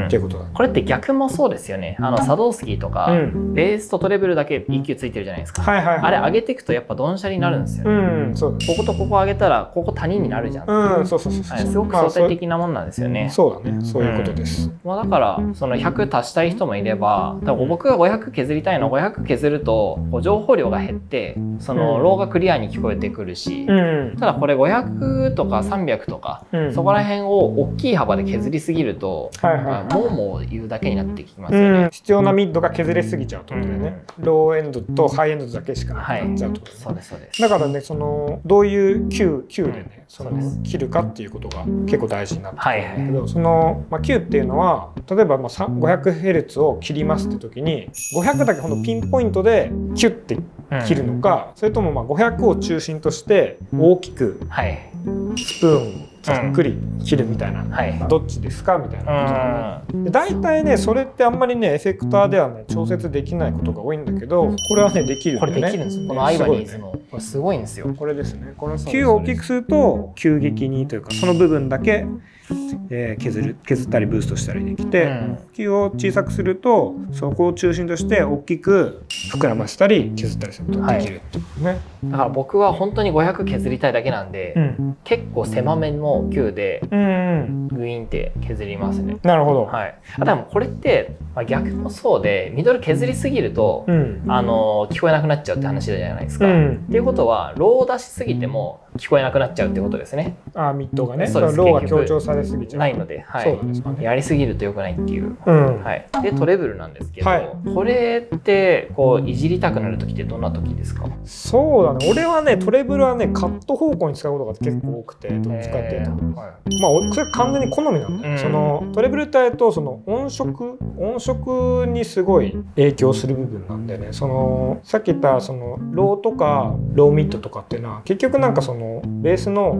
っていうことだ。これって逆もそうですよね。サドースキーとか、ベースとトレブルだけ EQ ついてるじゃないですか、あれ上げていくとやっぱドンシャリになるんですよね、こことここ上げたらここ谷になるじゃん、すごく相対的なもんなんですよね。そうだね、そういうことです。だからその100足したい人もいれば、多分僕が500削りたいのは500削ると情報量が減ってそのローがクリアに聞こえてくるし、ただこれ500とか300とか、そこら辺を大きい幅で削りすぎると、もう言うだけになってきますよね。必要なミッドが削れすぎちゃうってことだよね。ローエンドとハイエンドだけしかなくなっちゃうってことそうですそうです。だからね、そのどういう Q でねその切るかっていうことが結構大事になってくるんだけど、その Q っていうのは例えば500Hz を切りますって時に500だけほんとピンポイントでキュッて切るのか、それとも500を中心として大きくスプーンざっくり切るみたいな、どっちですかみたいなことで、大体ねそれってあんまりねエフェクターではね調節できないことが多いんだけど、これはねできるんだよね。これできるんですよ。このアイバニーズのこれすごいんですよ。これですね。この Q を大きくすると急激にというかその部分だけ削ったりブーストしたりできて、Q を小さくするとそこを中心として大きく膨らませたり削ったりすることができるってことね。だから僕は本当に500削りたいだけなんで、結構狭めの Q でグイーンって削りますね。なるほど。でもこれって逆もそうで、ミドル削りすぎると、聞こえなくなっちゃうって話じゃないですか。っていうことはロー出しすぎても聞こえなくなっちゃうってことですね。ミッドがね、ローが強調されすぎちゃうないので、やりすぎると良くないっていう。でトレブルなんですけど、これってこういじりたくなる時ってどんな時ですか？そうだね、俺はねトレブルはねカット方向に使うことが結構多くて、どっちかっていうと、それ完全に好みなんだよ。そのトレブルってその音色にすごい影響する部分なんだよね。そのさっき言ったそのローとかローミッドとかっていうのは結局なんかそのベースの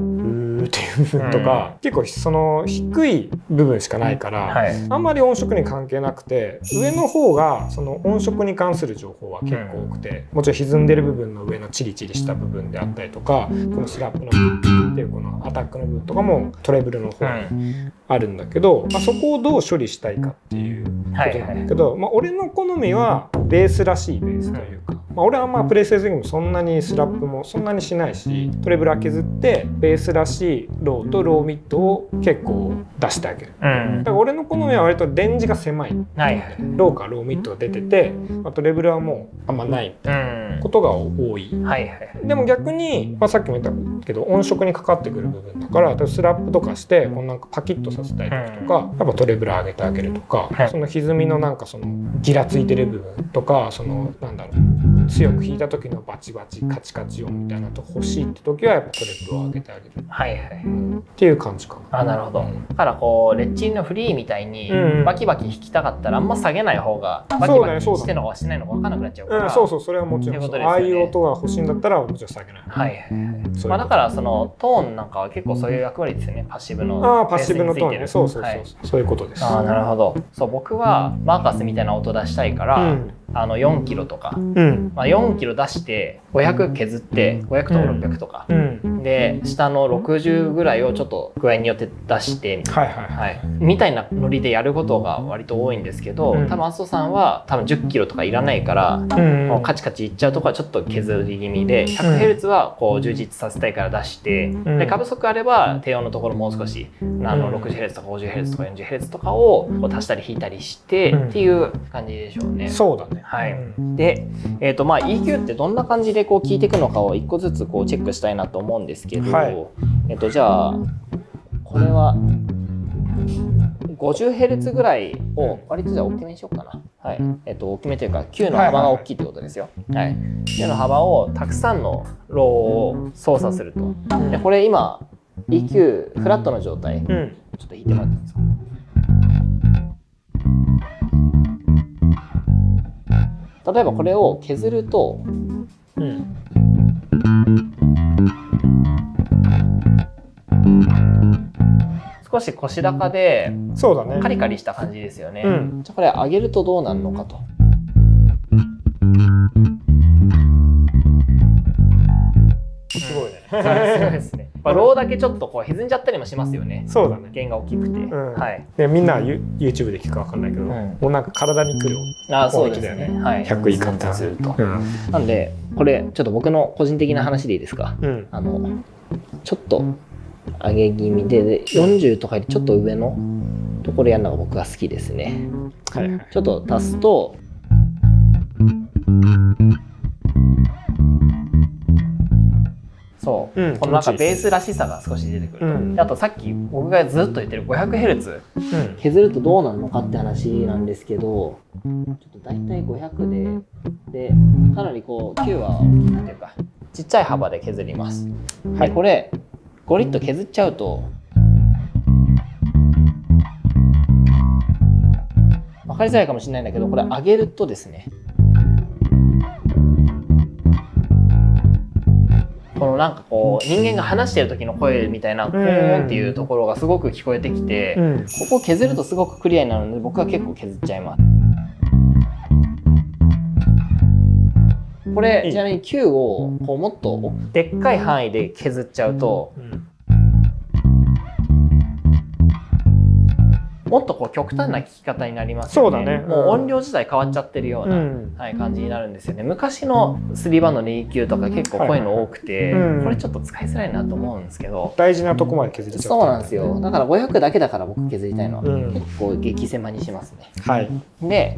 っていう部分とか、結構その低い部分しかないから、あんまり音色に関係なくて、上の方がその音色に関する情報は結構多くて、もちろん歪んでる部分の上のチリチリした部分であったりとか、このスラップのっていうこのアタックの部分とかもトレブルの方にあるんだけど、そこをどう処理したいかっていうことなんだけど、俺の好みはベースらしいベースというか、俺はプレイステージもそんなにスラップもそんなにしないし、トレブルは削ってベースらしいローとローミッドを結構出してあげる。だから俺の好みは割とレンジが狭い。ローかローミッドが出てて、トレブルはもうあんまないみたいなことが多い。でも逆に、さっきも言ったけど音色にかかってくる部分だから、スラップとかしてこうなんかパキッとさせたい時とか、やっぱトレブル上げてあげるとか、その歪みのなんかそのギラついてる部分とか、そのなんだろう強く弾いた時のバチバチカチカチ音みたいなと欲しいって時はやっぱトレッドを上げてあげるはいはい。っていう感じかな。あ、なるほど。だからこうレッチリのフリーみたいにバキバキ弾きたかったらあんま下げない方がバキバキしてるのかしてないのか分からなくなっちゃうから。そうそう、それはもちろんそう。ああいう音が欲しいんだったらもちろん下げない。はいはいはい。まあだからそのトーンなんかは結構そういう役割ですよね。パッシブの。ああ、パッシブのトーンね。そうそうそう。そういうことです。ああ、なるほど。そう、僕はマーカスみたいな音出したいから、4キロとか、まあ、4キロ出して500削って500とか600とか、で下の60ぐらいをちょっと具合によって出してみたいなノリでやることが割と多いんですけど、多分アストさんは多分10キロとかいらないから、もうカチカチいっちゃうとこはちょっと削り気味で 100Hz はこう充実させたいから出して、で過不足あれば低音のところもう少し60Hz とか 50Hz とか 40Hz とかをこう足したり引いたりしてっていう感じでしょうね。そうだね。はい。で、まあ EQ ってどんな感じでこう聞いていくのかを一個ずつこうチェックしたいなと思うんですけど、じゃあこれは50Hz ぐらいを割とじゃあ大きめにしようかな。はい。大きめというか Q の幅が大きいってことですよ。はい。Q の幅をたくさんのローを操作すると。でこれ今 EQ フラットの状態、ちょっと弾いてもらっていいですか。例えばこれを削ると、少し腰高でカリカリした感じですよね。じゃあこれ上げるとどうなるのかと。すごいね。すごいですね。ローだけちょっとこう歪んじゃったりもしますよね。そうだね。弦が大きくて。はい。でみんな YouTube で聞くかわかんないけど、もうなんか体にくる音域だよね。100以下ってすると。なんでこれちょっと僕の個人的な話でいいですか。ちょっと上げ気味で40とかよりちょっと上のところやるのが僕は好きですね。ちょっと足すと。そう、このなんかベースらしさが少し出てくると、あとさっき僕がずっと言ってる 500Hz、削るとどうなるのかって話なんですけど、ちょっと大体500でかなりこう Q は大きくていうかちっちゃい幅で削ります。でこれゴリッと削っちゃうと分かりづらいかもしれないんだけど、これ上げるとですね、このなんかこう人間が話してる時の声みたいなポーンっていうところがすごく聞こえてきて、ここ削るとすごくクリアになるので僕は結構削っちゃいます。これちなみに Q をこうもっとでっかい範囲で削っちゃうと、もっとこう極端な聞き方になりますよね。そうだね。もう音量自体変わっちゃってるような、感じになるんですよね。昔の3バンドの EQ とか結構こういうの多くて、これちょっと使いづらいなと思うんですけど、大事なとこまで削りちゃう。そうなんですよ。だから500だけだから僕削りたいのは結構激狭にしますね。はい。で、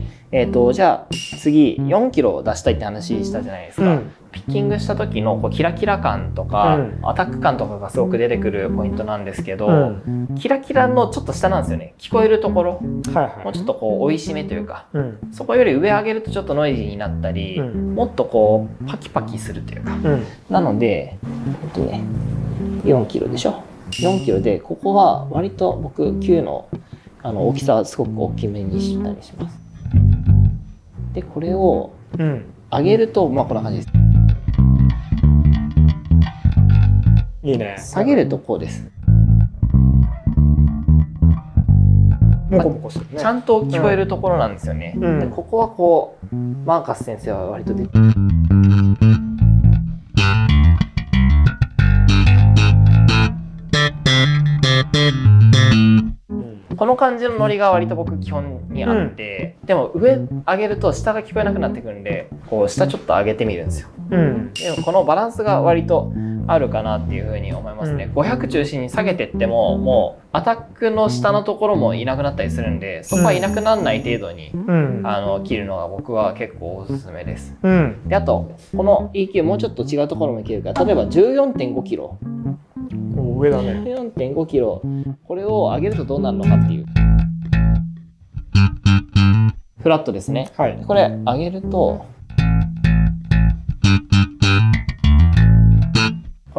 じゃあ次4キロ出したいって話したじゃないですか。ピッキングした時のこうキラキラ感とか、アタック感とかがすごく出てくるポイントなんですけど、キラキラのちょっと下なんですよね。聞こえるところ、もうちょっとこう追い締めというか、そこより上上げるとちょっとノイジーになったり、もっとこうパキパキするというか、なので4キロでしょ。4キロでここは割と僕 Q の大きさはすごく大きめにしたりします。でこれを上げるとまあこんな感じです。いいね。下げるとこうです。モコモコするね。ちゃんと聞こえるところなんですよね。でここはこうマーカス先生は割とでこの感じのノリが割と僕基本にあって、でも上上げると下が聞こえなくなってくるんで、こう下ちょっと上げてみるんですよ。でもこのバランスが割とあるかなっていうふうに思いますね。500中心に下げてってももうアタックの下のところもいなくなったりするんで、そこはいなくならない程度に、切るのが僕は結構おすすめです。であとこの EQ もうちょっと違うところもいけるから、例えば 14.5 キロ上だね。14.5 キロこれを上げるとどうなるのかっていう。フラットですね。これ上げると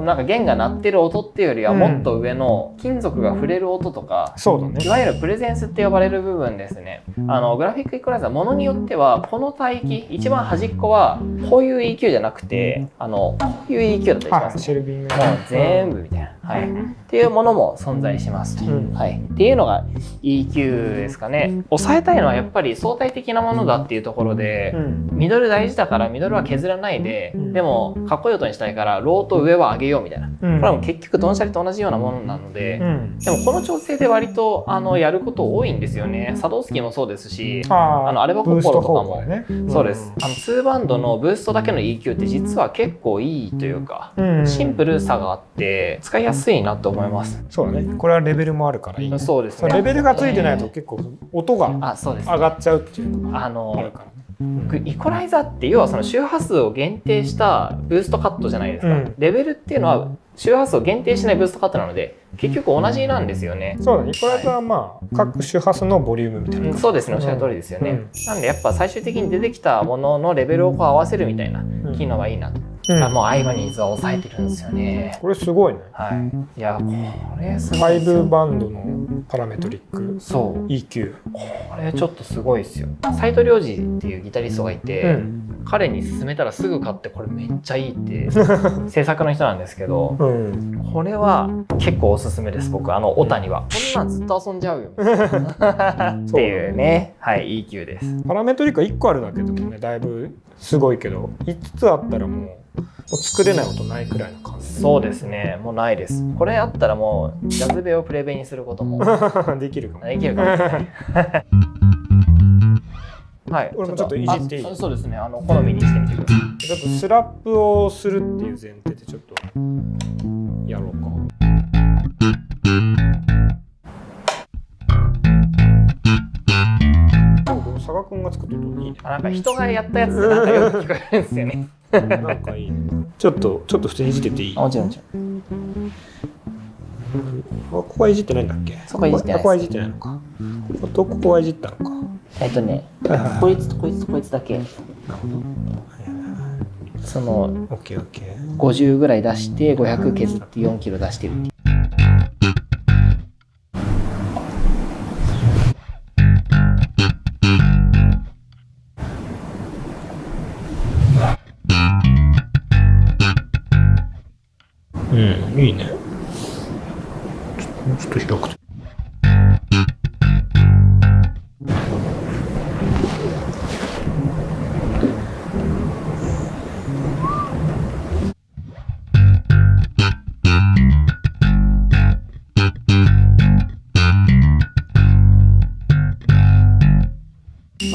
のなんか弦が鳴ってる音っていうよりはもっと上の金属が触れる音とか、そうだね。いわゆるプレゼンスって呼ばれる部分ですね。グラフィックイコライザーものによってはこの帯域一番端っこはこういう EQ じゃなくてこういう EQ だったりしはい、ますね。シェルビングもう全部みたいな、はい、っていうものも存在しますと、はい、っていうのが EQ ですかね。抑えたいのはやっぱり相対的なものだっていうところで、ミドル大事だからミドルは削らないで、でもかっこいい音にしたいからローと上は上げようみたいな、これはもう結局ドンシャリと同じようなものなので、でもこの調整で割とやること多いんですよね。サドウスキーもそうですし、アレバコポロとかも、ね、そうです。2バンドのブーストだけの EQ って実は結構いいというか、シンプルさがあって使いやすいなと思います。そうだね。これはレベルもあるからいい。そうですね。レベルがついてないと結構音が上がっちゃうっていうのがあるからね。イコライザーって要はその周波数を限定したブーストカットじゃないですか、レベルっていうのは周波数を限定しないブーストカットなので結局同じなんですよね。そうだね。イコライザーはまあ各周波数のボリュームみたいな、そうですね、おっしゃる通りですよね、なんでやっぱ最終的に出てきたもののレベルをこう合わせるみたいな機能がいいなと、もうアイバニーズは抑えてるんですよね。これすごいね。はい。いやこれすごいですよ。5バンドのパラメトリック、そう EQ、これちょっとすごいですよ。斉藤良二っていうギタリストがいて、彼に勧めたらすぐ買ってこれめっちゃいいって制作の人なんですけど、これは結構おすすめです。僕オタにはこんなんずっと遊んじゃうよっていうね、はい、EQ です。パラメトリックが1個あるだけでもねだいぶすごいけど、5つあったらもう作れない音ないくらいの感じ。そうですね、もうないです。これあったらもうジャズベをプレベにすることもできるかも。できるかもしれないはい、俺もちょっといじっていい？そうですね、好みにしてみてください。ちょっとスラップをするっていう前提でちょっとやろうか。佐賀くんが作った音いいね。なんか人がやったやつってなんかよく聞こえるんですよね。なんかいいね。ちょっと普通にいじってていい？もちろんもちろん。ここはいじってないんだっけ？そこはいじってないです。ここはいじってないのか。ここはいじったのか。こいつとこいつとこいつだけ。その50ぐらい出して500削って4キロ出してるっていう。いいね。ちょっと広くて。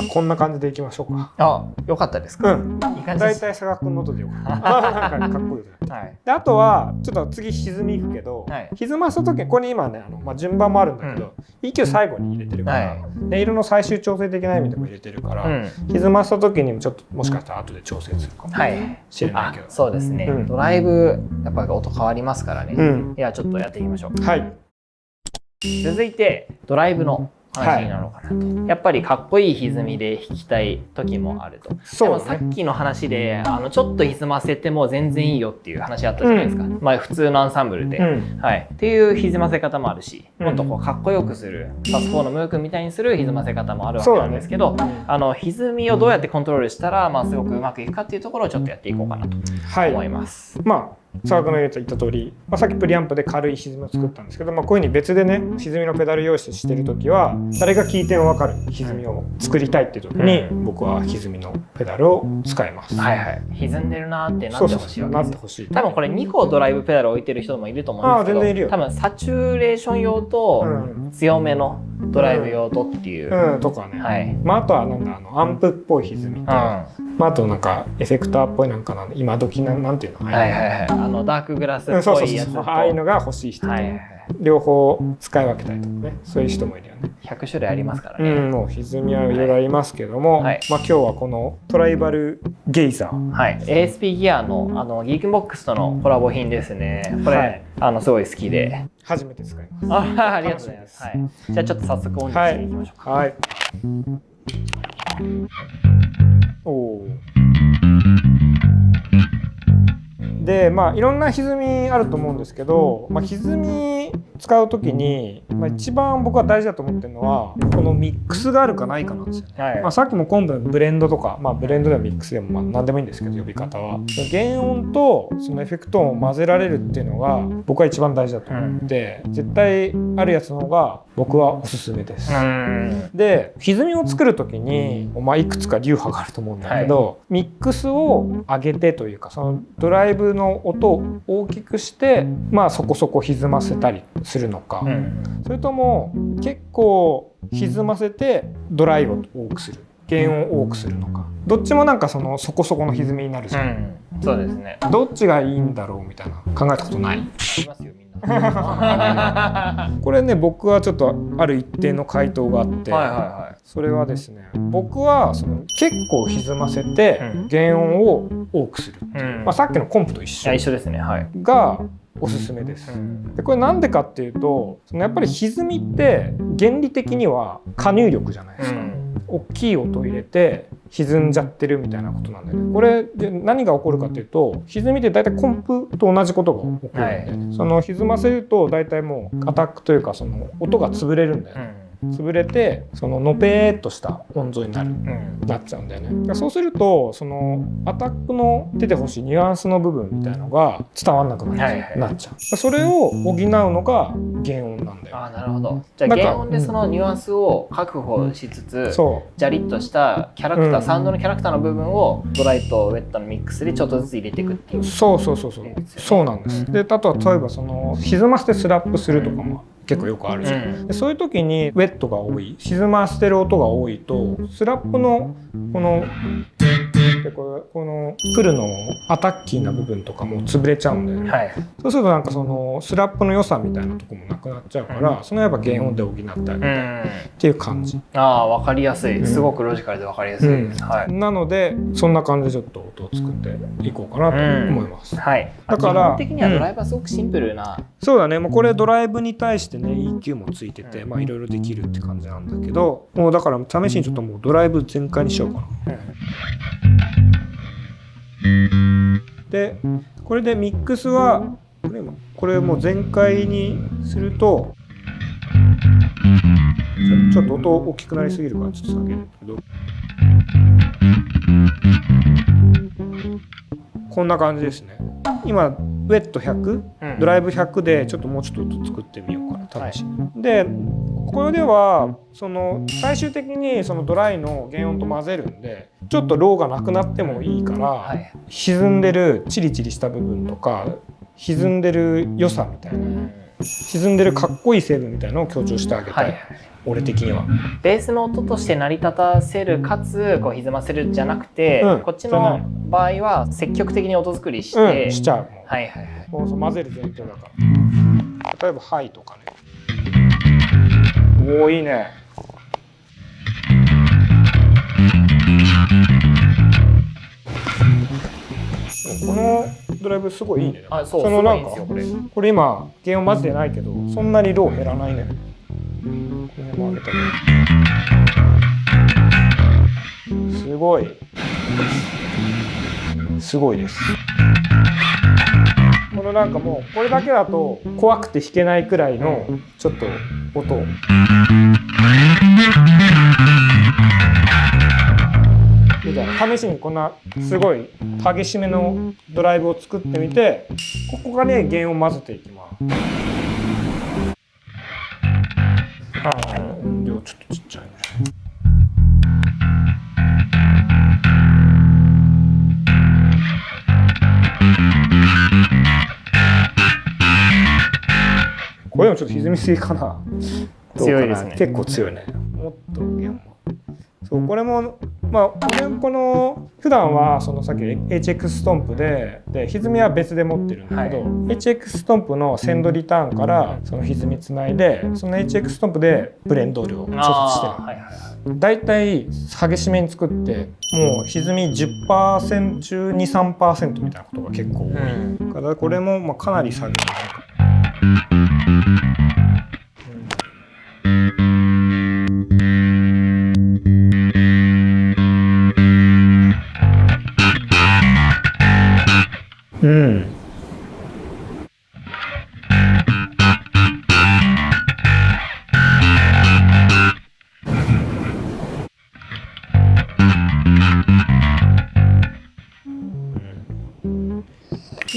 こんな感じでいきましょうか。よかったですか。いい感じです。大体佐賀くんの音でよかった。なんかかっこいいですね。であとはちょっと次歪みいくけど、歪ませた時ここに今ね順番もあるんだけど、EQ 最後に入れてるから、音色の最終調整的な意味でも入れてるから、歪ませた時にもちょっともしかしたら後で調整するかもしれないけど。そうですね。ドライブやっぱ音変わりますからね。いやちょっとやっていきましょう。はい。続いてドライブの話になるのかなと、やっぱりかっこいい歪みで弾きたい時もあると。でもさっきの話でちょっと歪ませても全然いいよっていう話あったじゃないですか、普通のアンサンブルで、っていう歪ませ方もあるし、もっとこうかっこよくするサス4のムー君みたいにする歪ませ方もあるわけなんですけど、歪みをどうやってコントロールしたらすごくうまくいくかっていうところをちょっとやっていこうかなと思います。佐賀君の言った通り、さっきプリアンプで軽い歪みを作ったんですけど、こういうふうに別でね歪みのペダル用意してる時は誰が聴いても分かる歪みを作りたいっていう時に、僕は歪みのペダルを使います。歪んでるなってなってほしいわけです。なってほしい。多分これ2個ドライブペダル置いてる人もいると思うんですけど、多分サチュレーション用と強めのドライブ用とっていう、とかね。あとはアンプっぽい歪みと、あとなんかエフェクターっぽいなんか今時なんていうの、ダークグラスっぽいやつとああいうのが欲しい人と、両方使い分けたりとかね、そういう人もいるよね。100種類ありますからね。もう歪みはいろいろありますけども、今日はこのトライバルゲイザー、ASP ギアのギークボックスとのコラボ品ですね。これ、すごい好きで初めて使います。ありがとうございます。じゃあちょっと早速オンにしていきましょうか。でまあいろんな歪みあると思うんですけど、歪み使う時に、一番僕は大事だと思ってるのはこのミックスがあるかないかなんですよね。はいさっきも今度のブレンドとか、ブレンドでもミックスでも何でもいいんですけど、呼び方は原音とそのエフェクト音を混ぜられるっていうのが僕は一番大事だと思って、絶対あるやつの方が僕はおすすめです。で歪みを作る時に、いくつか流派があると思うんだけど、ミックスを上げてというか、そのドライブの音を大きくして、そこそこ歪ませたりするのか、それとも結構歪ませてドライを多くする、原音を多くするのか、どっちもなんかそこそこの歪みになるじゃん、そうですね。どっちがいいんだろうみたいな考えたことない？ありますよみんな。これね、僕はちょっとある一定の回答があって、それはですね、僕は結構歪ませて原音を多くする、さっきのコンプと一緒ですね。がおすすめです。でこれなんでかっていうと、やっぱり歪みって原理的には可入力じゃないですか。大きい音を入れて歪んじゃってるみたいなことなんだよね。これで何が起こるかっていうと、歪みって大体コンプと同じことが起こるんだよね。その歪ませると大体もうアタックというか、その音が潰れるんだよね。潰れてのぺーっとした音像になっちゃうんだよね。そうするとそのアタックの出てほしいニュアンスの部分みたいのが伝わんなくなっちゃう。それを補うのが原音なんだよ。なるほど。じゃあ原音でそのニュアンスを確保しつつ、ジャリッとしたキャラクター、サウンドのキャラクターの部分をドライとウェットのミックスでちょっとずつ入れていくっていう。そうなんです。で、あとは例えば歪ませてスラップするとかも結構よくあるじゃん。でそういう時にウェットが多い、歪ませてる音が多いと、スラップのこのプルのアタッキーな部分とかも潰れちゃうんだよね。そうするとなんかスラップの良さみたいなとこもなくなっちゃうから、やっぱ原音で補ってあげたいっていう感じ。わかりやすい。すごくロジカルでわかりやすいです。なのでそんな感じでちょっと音を作っていこうかなと思います。だから基本的にはドライブはすごくシンプルな。そうだね。もうこれドライブに対してね EQ もついてて、いろいろできるって感じなんだけど、もうだから試しにちょっともうドライブ全開にしようかな。でこれでミックスはこれもう全開にするとちょっと音大きくなりすぎるからちょっと下げるんだけど、こんな感じですね。今ウェット100、ドライブ100でちょっともうちょっと音作ってみようかな、試しに。でこれでは最終的にドライの原音と混ぜるんで、ちょっとローがなくなってもいいから、歪んでるチリチリした部分とか歪んでる良さみたいな、歪んでるかっこいい成分みたいなのを強調してあげたい、俺的には。ベースの音として成り立たせるかつ歪ませるじゃなくて、こっちの場合は積極的に音作りして、しちゃう。もう混ぜる前提だから。例えばハイとかね。いいね。このドライブすごいいいね。これ今原音混ぜてないけど、そんなにロー減らないね。この辺も上げたけど、すごいです。このなんかもうこれだけだと怖くて弾けないくらいのちょっと音を。みたいな、試しにこんなすごい激しめのドライブを作ってみて、ここがね原音を混ぜていきます。音量ちょっとちっちゃいね。これでもちょっと歪みすぎかな。強いですね。結構強いね。もっと原音。そうこれも俺この普段はさっき HX ストンプで歪みは別で持ってるんだけど、HX ストンプのセンドリターンからその歪みつないで、その HX ストンプでブレンド量を調節してる。だいたい激しめに作ってもう歪み 10%、12-3% みたいなことが結構多い。だからこれもかなり下げる。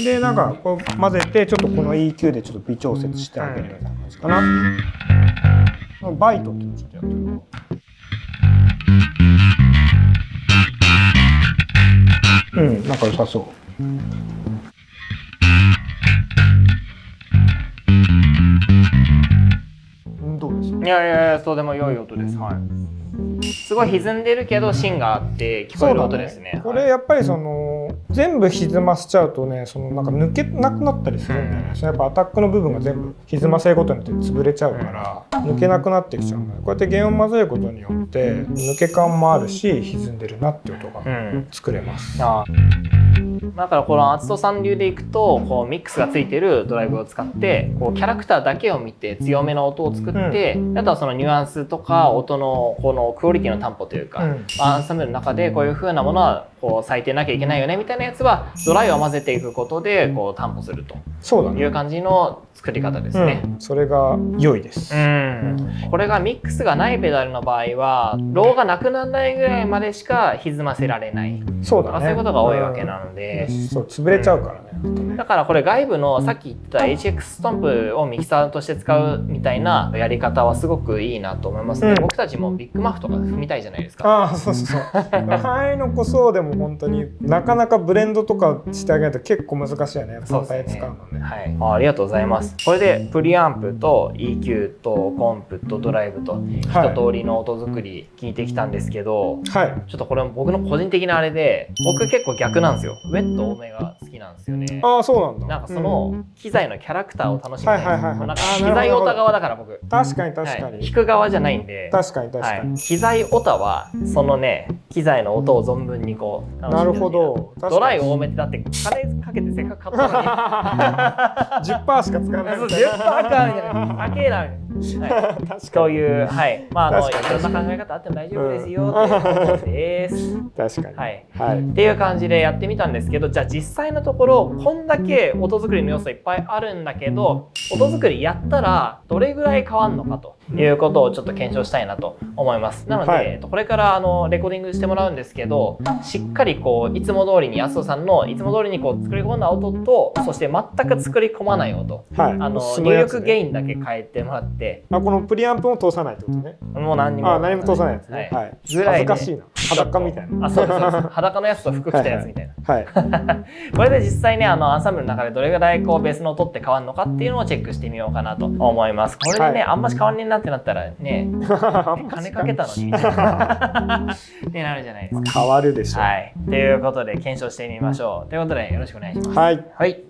でなんかこう混ぜてちょっとこの EQ でちょっと微調節してあげるような感じかな。バイトっていうのをちょっとやってみよう。なんか良さそう。どうですか？いやそうでも良い音です。はい。すごい歪んでるけど芯があって聞こえる音ですね。これやっぱりその全部歪ませちゃうとね、そのなんか抜けなくなったりするんだよね。やっぱアタックの部分が全部歪ませることによって潰れちゃうから抜けなくなってきちゃうんだよ。こうやって弦を混ぜることによって抜け感もあるし歪んでるなって音が作れます。だからこの厚戸さん流でいくとこうミックスがついてるドライブを使ってこうキャラクターだけを見て強めの音を作って、あとはそのニュアンスとか音のこのクオリティの担保というか、アンサンブルの中でこういう風なものはこう最低なきゃいけないよねみたいなやつはドライを混ぜていくことでこう担保するという感じの作り方ですね。それが良いです。これがミックスがないペダルの場合はローがなくならないぐらいまでしか歪ませられない。そうだね。そういうことが多いわけなので、そう潰れちゃうからね。だからこれ外部のさっき言った HX ストンプをミキサーとして使うみたいなやり方はすごくいいなと思いますね。僕たちもビッグマフとか踏みたいじゃないですか。そうはいのこそでも本当になかなかブレンドとかしてあげないと結構難しいよね。単体使うのね。はい。ありがとうございます。これでプリアンプと EQ とコンプとドライブと一通りの音作り聞いてきたんですけど、ちょっとこれ僕の個人的なあれで僕結構逆なんですよ。ウェット多めが好きなんですよね。そうなんだ。なんかその機材のキャラクターを楽しみたい。なんか機材オタ側だから僕。確かに。弾く側じゃないんで。確かに。機材オタはそのね機材の音を存分にこう楽しんでほしいな。なるほど。ドライ多めってだって金かけてせっかく買ったのに10% しか使わない。10%かみたいな。高えなみたいな。そういういろんな考え方あっても大丈夫ですよっていうことです。確かに。っていう感じでやってみたんですけど、じゃあ実際のところこんだけ音作りの要素いっぱいあるんだけど音作りやったらどれぐらい変わるのかということをちょっと検証したいなと思います。なので、これからレコーディングしてもらうんですけど、しっかりこういつも通りに安尾さんのいつも通りにこう作り込んだ音と、そして全く作り込まない音、入力ゲインだけ変えてもらって、このプリアンプも通さないってことね。もう何も通さないやつね。ぐらい恥ずかしいな。裸みたいな。そうです。裸のやつと服着たやつみたいな。これで実際ねアンサンブルの中でどれぐらいこうベースの音って変わるのかっていうのをチェックしてみようかなと思います。これでね、あんまし変わんねえなってなったらね金かけたのにってなるじゃないですか。変わるでしょう。ということで検証してみましょう。ということでよろしくお願いします。はい。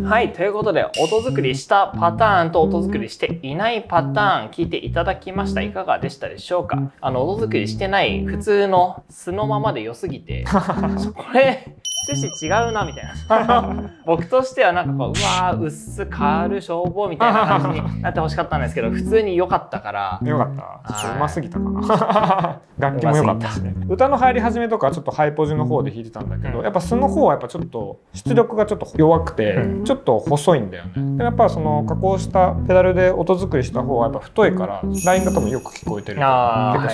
はい、ということで音作りしたパターンと音作りしていないパターン聞いていただきました。いかがでしたでしょうか。音作りしてない普通の素のままで良すぎてこれ趣旨違うなみたいな僕としてはなんかこううっすカール消防みたいな感じになってほしかったんですけど普通に良かったからよかったちょっとうますぎたかな楽器も良かったしね歌の入り始めとかちょっとハイポジの方で弾いてたんだけど、やっぱ素の方はやっぱちょっと出力がちょっと弱くて、ちょっと細いんだよね。でやっぱその加工したペダルで音作りした方はやっぱ太いからラインが多分よく聞こえてる、結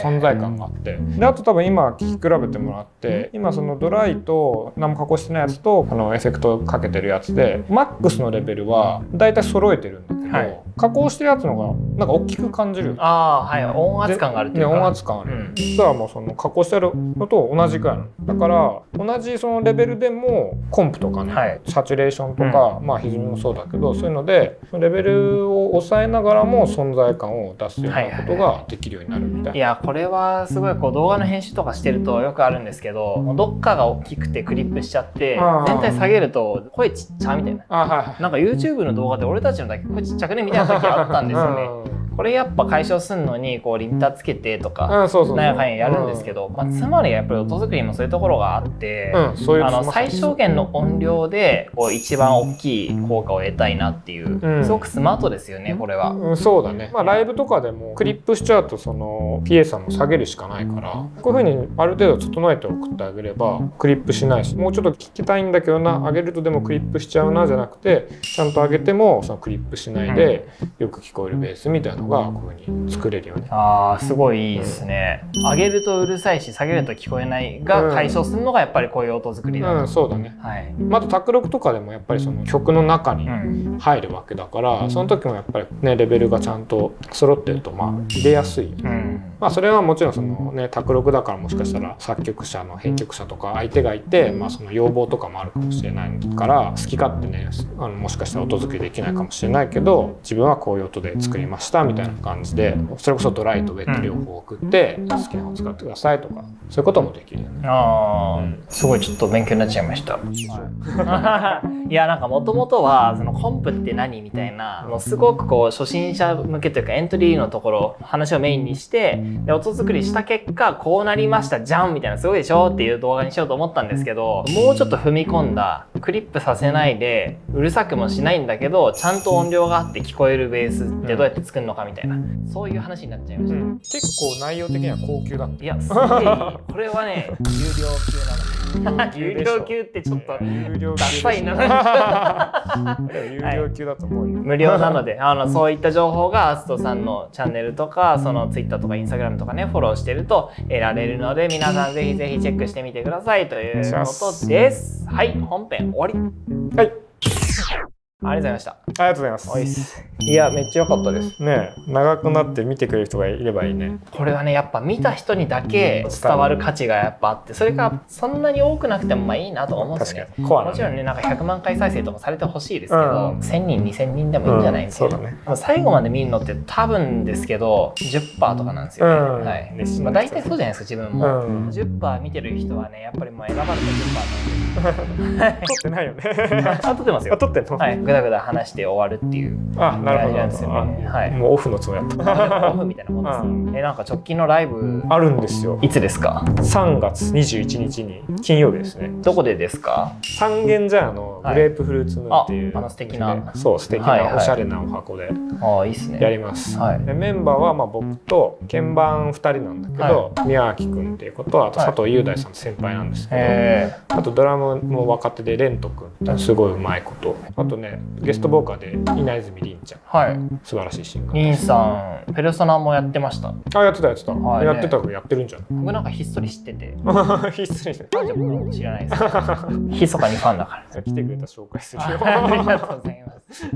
構存在感があって、であと多分今聴き比べてもらって今そのドライと何も加工してないやつとエフェクトかけてるやつでマックスのレベルはだいたい揃えてるんだけど、加工してるやつのがなんか大きく感じる。音圧感があるっていうか、音圧感ある、実はもうその加工してるのと同じくらいなの。だから同じそのレベルでもコンプとかね、サチュレーションとか、まあ歪みもそうだけどそういうのでレベルを抑えながらも存在感を出すようなことができるようになるみたいな。いやこれはすごいこう動画の編集とかしてるとよくあるんですけど、どっかが大きくてクリップしちゃって全体下げると声ちっちゃみたいな、なんか YouTube の動画で俺たちのだけ声ちっちゃくねみたいな時あったんですよね。これやっぱ解消するのにこうリミッターつけてとかなんやかんややるんですけど、つまりやっぱり音作りもそういうところがあって、最小限の音量でこう一番大きい効果を得たいなっていう、すごくスマートですよねこれは。そうだね。まあライブとかでもクリップしちゃうとその PA さんも下げるしかないから、こういう風にある程度整えて送ってあげればクリップしないし、もうちょっと聞きたいんだけどな、上げるとでもクリップしちゃうなじゃなくて、ちゃんと上げてもそのクリップしないでよく聞こえるベースみたいなのがこういう風に作れるよね。すごいいいですね。上げるとうるさいし下げると聞こえないが解消するのがやっぱりこういう音作りだと。そうだね。あと卓録とかでもやっぱりその曲の中に入るわけだから、その時もやっぱりねレベルがちゃんと揃ってるとまあ入れやすい。まあそれはもちろんそのね卓録だからもしかしたら作曲者の編曲者とか相手がいて、まあその要望とかもあるかもしれないから好き勝手ねもしかしたら音作りできないかもしれないけど、自分はこういう音で作りましたみたいな感じで、それこそドライとウェット両方送って好きなのを使ってくださいとかそういうこともできるよね。すごいちょっと勉強になっちゃいました。いやなんかもともとはそのコンプって何みたいなすごくこう初心者向けというかエントリーのところ話をメインにして、で音作りした結果こうなりましたじゃんみたいなすごいでしょっていう動画にしようと思ったんですけど、もうちょっと踏み込んだクリップさせないでうるさくもしないんだけどちゃんと音量があって聞こえるベースってどうやって作るのかみたいな、そういう話になっちゃいました。結構内容的には高級だった。いやすげえいい。これはね有料級なの。有料級ってちょっとダサいな。有料級だと思うよ。無料なのでそういった情報がアストさんのチャンネルとかその Twitter とか Instagram とかねフォローしてると得られるので、皆さんぜひぜひチェックしてみてくださいということです。はい、本編終わり。はい。ありがとうございました。ありがとうございます。おいっす。いやめっちゃ良かったです。ねえ、長くなって見てくれる人がいればいいね。これはねやっぱ見た人にだけ伝わる価値がやっぱあって、それがそんなに多くなくてもまあいいなと思うんですね。もちろんねなんか100万回再生とかされてほしいですけど、1000人2000人でもいいんじゃないみたいな。そうだね。最後まで見るのって多分ですけど 10% とかなんですよね。はい。まあ大体そうじゃないですか自分も。10% 見てる人はねやっぱりもう選ばれた 10% なんで。撮ってないよね。撮ってますよ。撮ってんの？はい。ぐだぐだ話して終わるっていう。なるほど。はい。もうオフのつもりだった。オフみたいなもんです。なんか直近のライブあるんですよ。いつですか？3月21日に金曜日ですね。どこでですか？三軒茶屋のグレープフルーツムーンっていう、素敵な素敵なおしゃれなお箱でいいっすね。やります。でメンバーはまあ僕と鍵盤2人なんだけど、宮脇くんっていうことはあと佐藤雄大さん先輩なんですけど、あとドラムも若手でレントくんすごいうまいこと、あとねゲストボーカーで稲泉凛ちゃん、素晴らしいシンガー。凛さんペルソナもやってました。やってたやってた、やってるんじゃん。僕なんかひっそり知ってて。ひっそりしてなんで僕のこと知らないですか？密かにファンだから。来てくれた紹介するよ。ありがとうございます。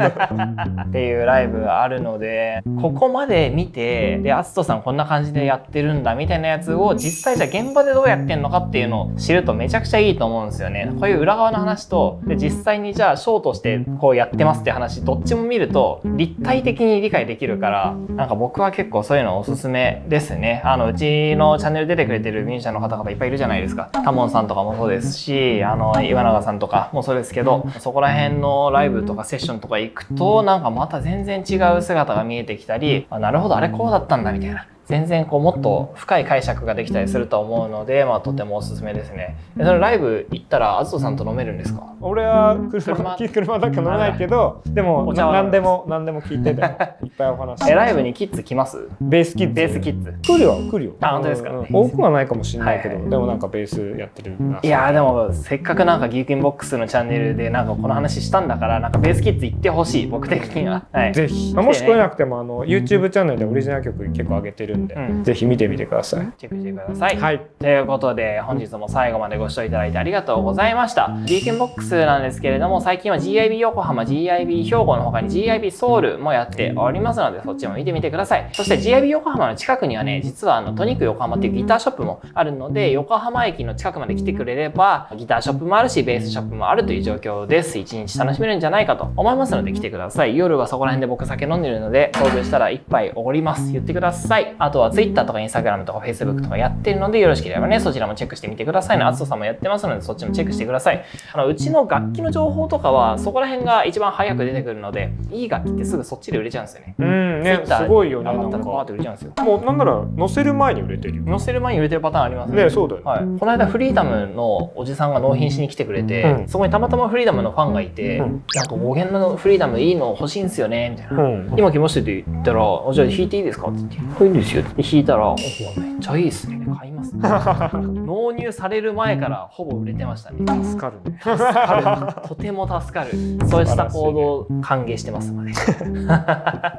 っていうライブがあるので、ここまで見て、でアツトさんこんな感じでやってるんだみたいなやつを実際じゃあ現場でどうやってんのかっていうのを知るとめちゃくちゃいいと思うんですよね。こういう裏側の話とで実際にじゃあショーとしてこうやってますって話どっちも見ると立体的に理解できるから、なんか僕は結構そういうのおすすめですね。うちのチャンネル出てくれてるミュージシャンの方々いっぱいいるじゃないですか。タモンさんとかもそうですし、岩永さんとかもそうですけど、そこら辺のライブとかセッションとか行くとなんかまた全然違う姿が見えてきたり、なるほどあれこうだったんだみたいな。全然こうもっと深い解釈ができたりすると思うので、とてもおすすめですね。そのライブ行ったらあずとさんと飲めるんですか？俺は車だけ飲めないけど、でもお茶は何でも聞いててもいっぱいお話ライブにキッズ来ます？ベースキッズ。ベースキッズ来るよ。あ、本当ですか？多くはないかもしれないけど、はいはいでもなんかベースやってるな。いやーでもせっかくなんかギークインボックスのチャンネルでなんかこの話したんだから、なんかベースキッズ行ってほしい、僕的には。はい、ぜひ、もし来れなくてもYouTube チャンネルでオリジナル曲結構上げてるんで、ぜひ見てみてください。チェックしてください。はい。ということで本日も最後までご視聴いただいてありがとうございました。ギークインボックスなんですけれども、最近は GIB 横浜、GIB 兵庫の他に GIB ソウルもやっておりますので、そっちも見てみてください。そして GIB 横浜の近くにはね、実はトニック横浜っていうギターショップもあるので、横浜駅の近くまで来てくれればギターショップもあるし、ベースショップもあるという状況です。一日楽しめるんじゃないかと思いますので来てください。夜はそこら辺で僕酒飲んでるので、遭遇したら一杯おごります。言ってください。あとは Twitter とか Instagram とか Facebook とかやってるので、よろしければね、そちらもチェックしてみてくださいね。あつとさんもやってますので、そっちもチェックしてください。うちの楽器の情報とかはそこら辺が一番早く出てくるので、いい楽器ってすぐそっちで売れちゃうんですよね。ね、すごいよね。上がったらバーって売れちゃうんですよ。もうなんなら載せる前に売れてるよ。載せる前に売れてるパターンありますね。ね、そうだよね。はい、この間フリーダムのおじさんが納品しに来てくれて、そこにたまたまフリーダムのファンがいて、なんか5弦のフリーダムいいの欲しいんすよねみたいな、今来ましたって言ったら、じゃあ弾いていいですかって言って、いいんですよって弾いたら、めっちゃいいっすね、買います、ね、納入される前からほぼ売れてましたね。助かるね。助かる、とても助かる。そうした行動を歓迎してますので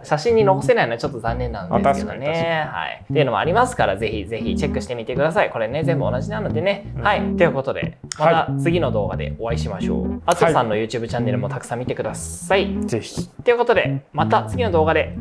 写真に残せないのはちょっと残念なんですけどね。はい、っていうのもありますから、ぜひぜひチェックしてみてください。これね、全部同じなのでね。はい、ということでまた次の動画でお会いしましょう。あつこさんの YouTube チャンネルもたくさん見てください。ぜひ。ということでまた次の動画で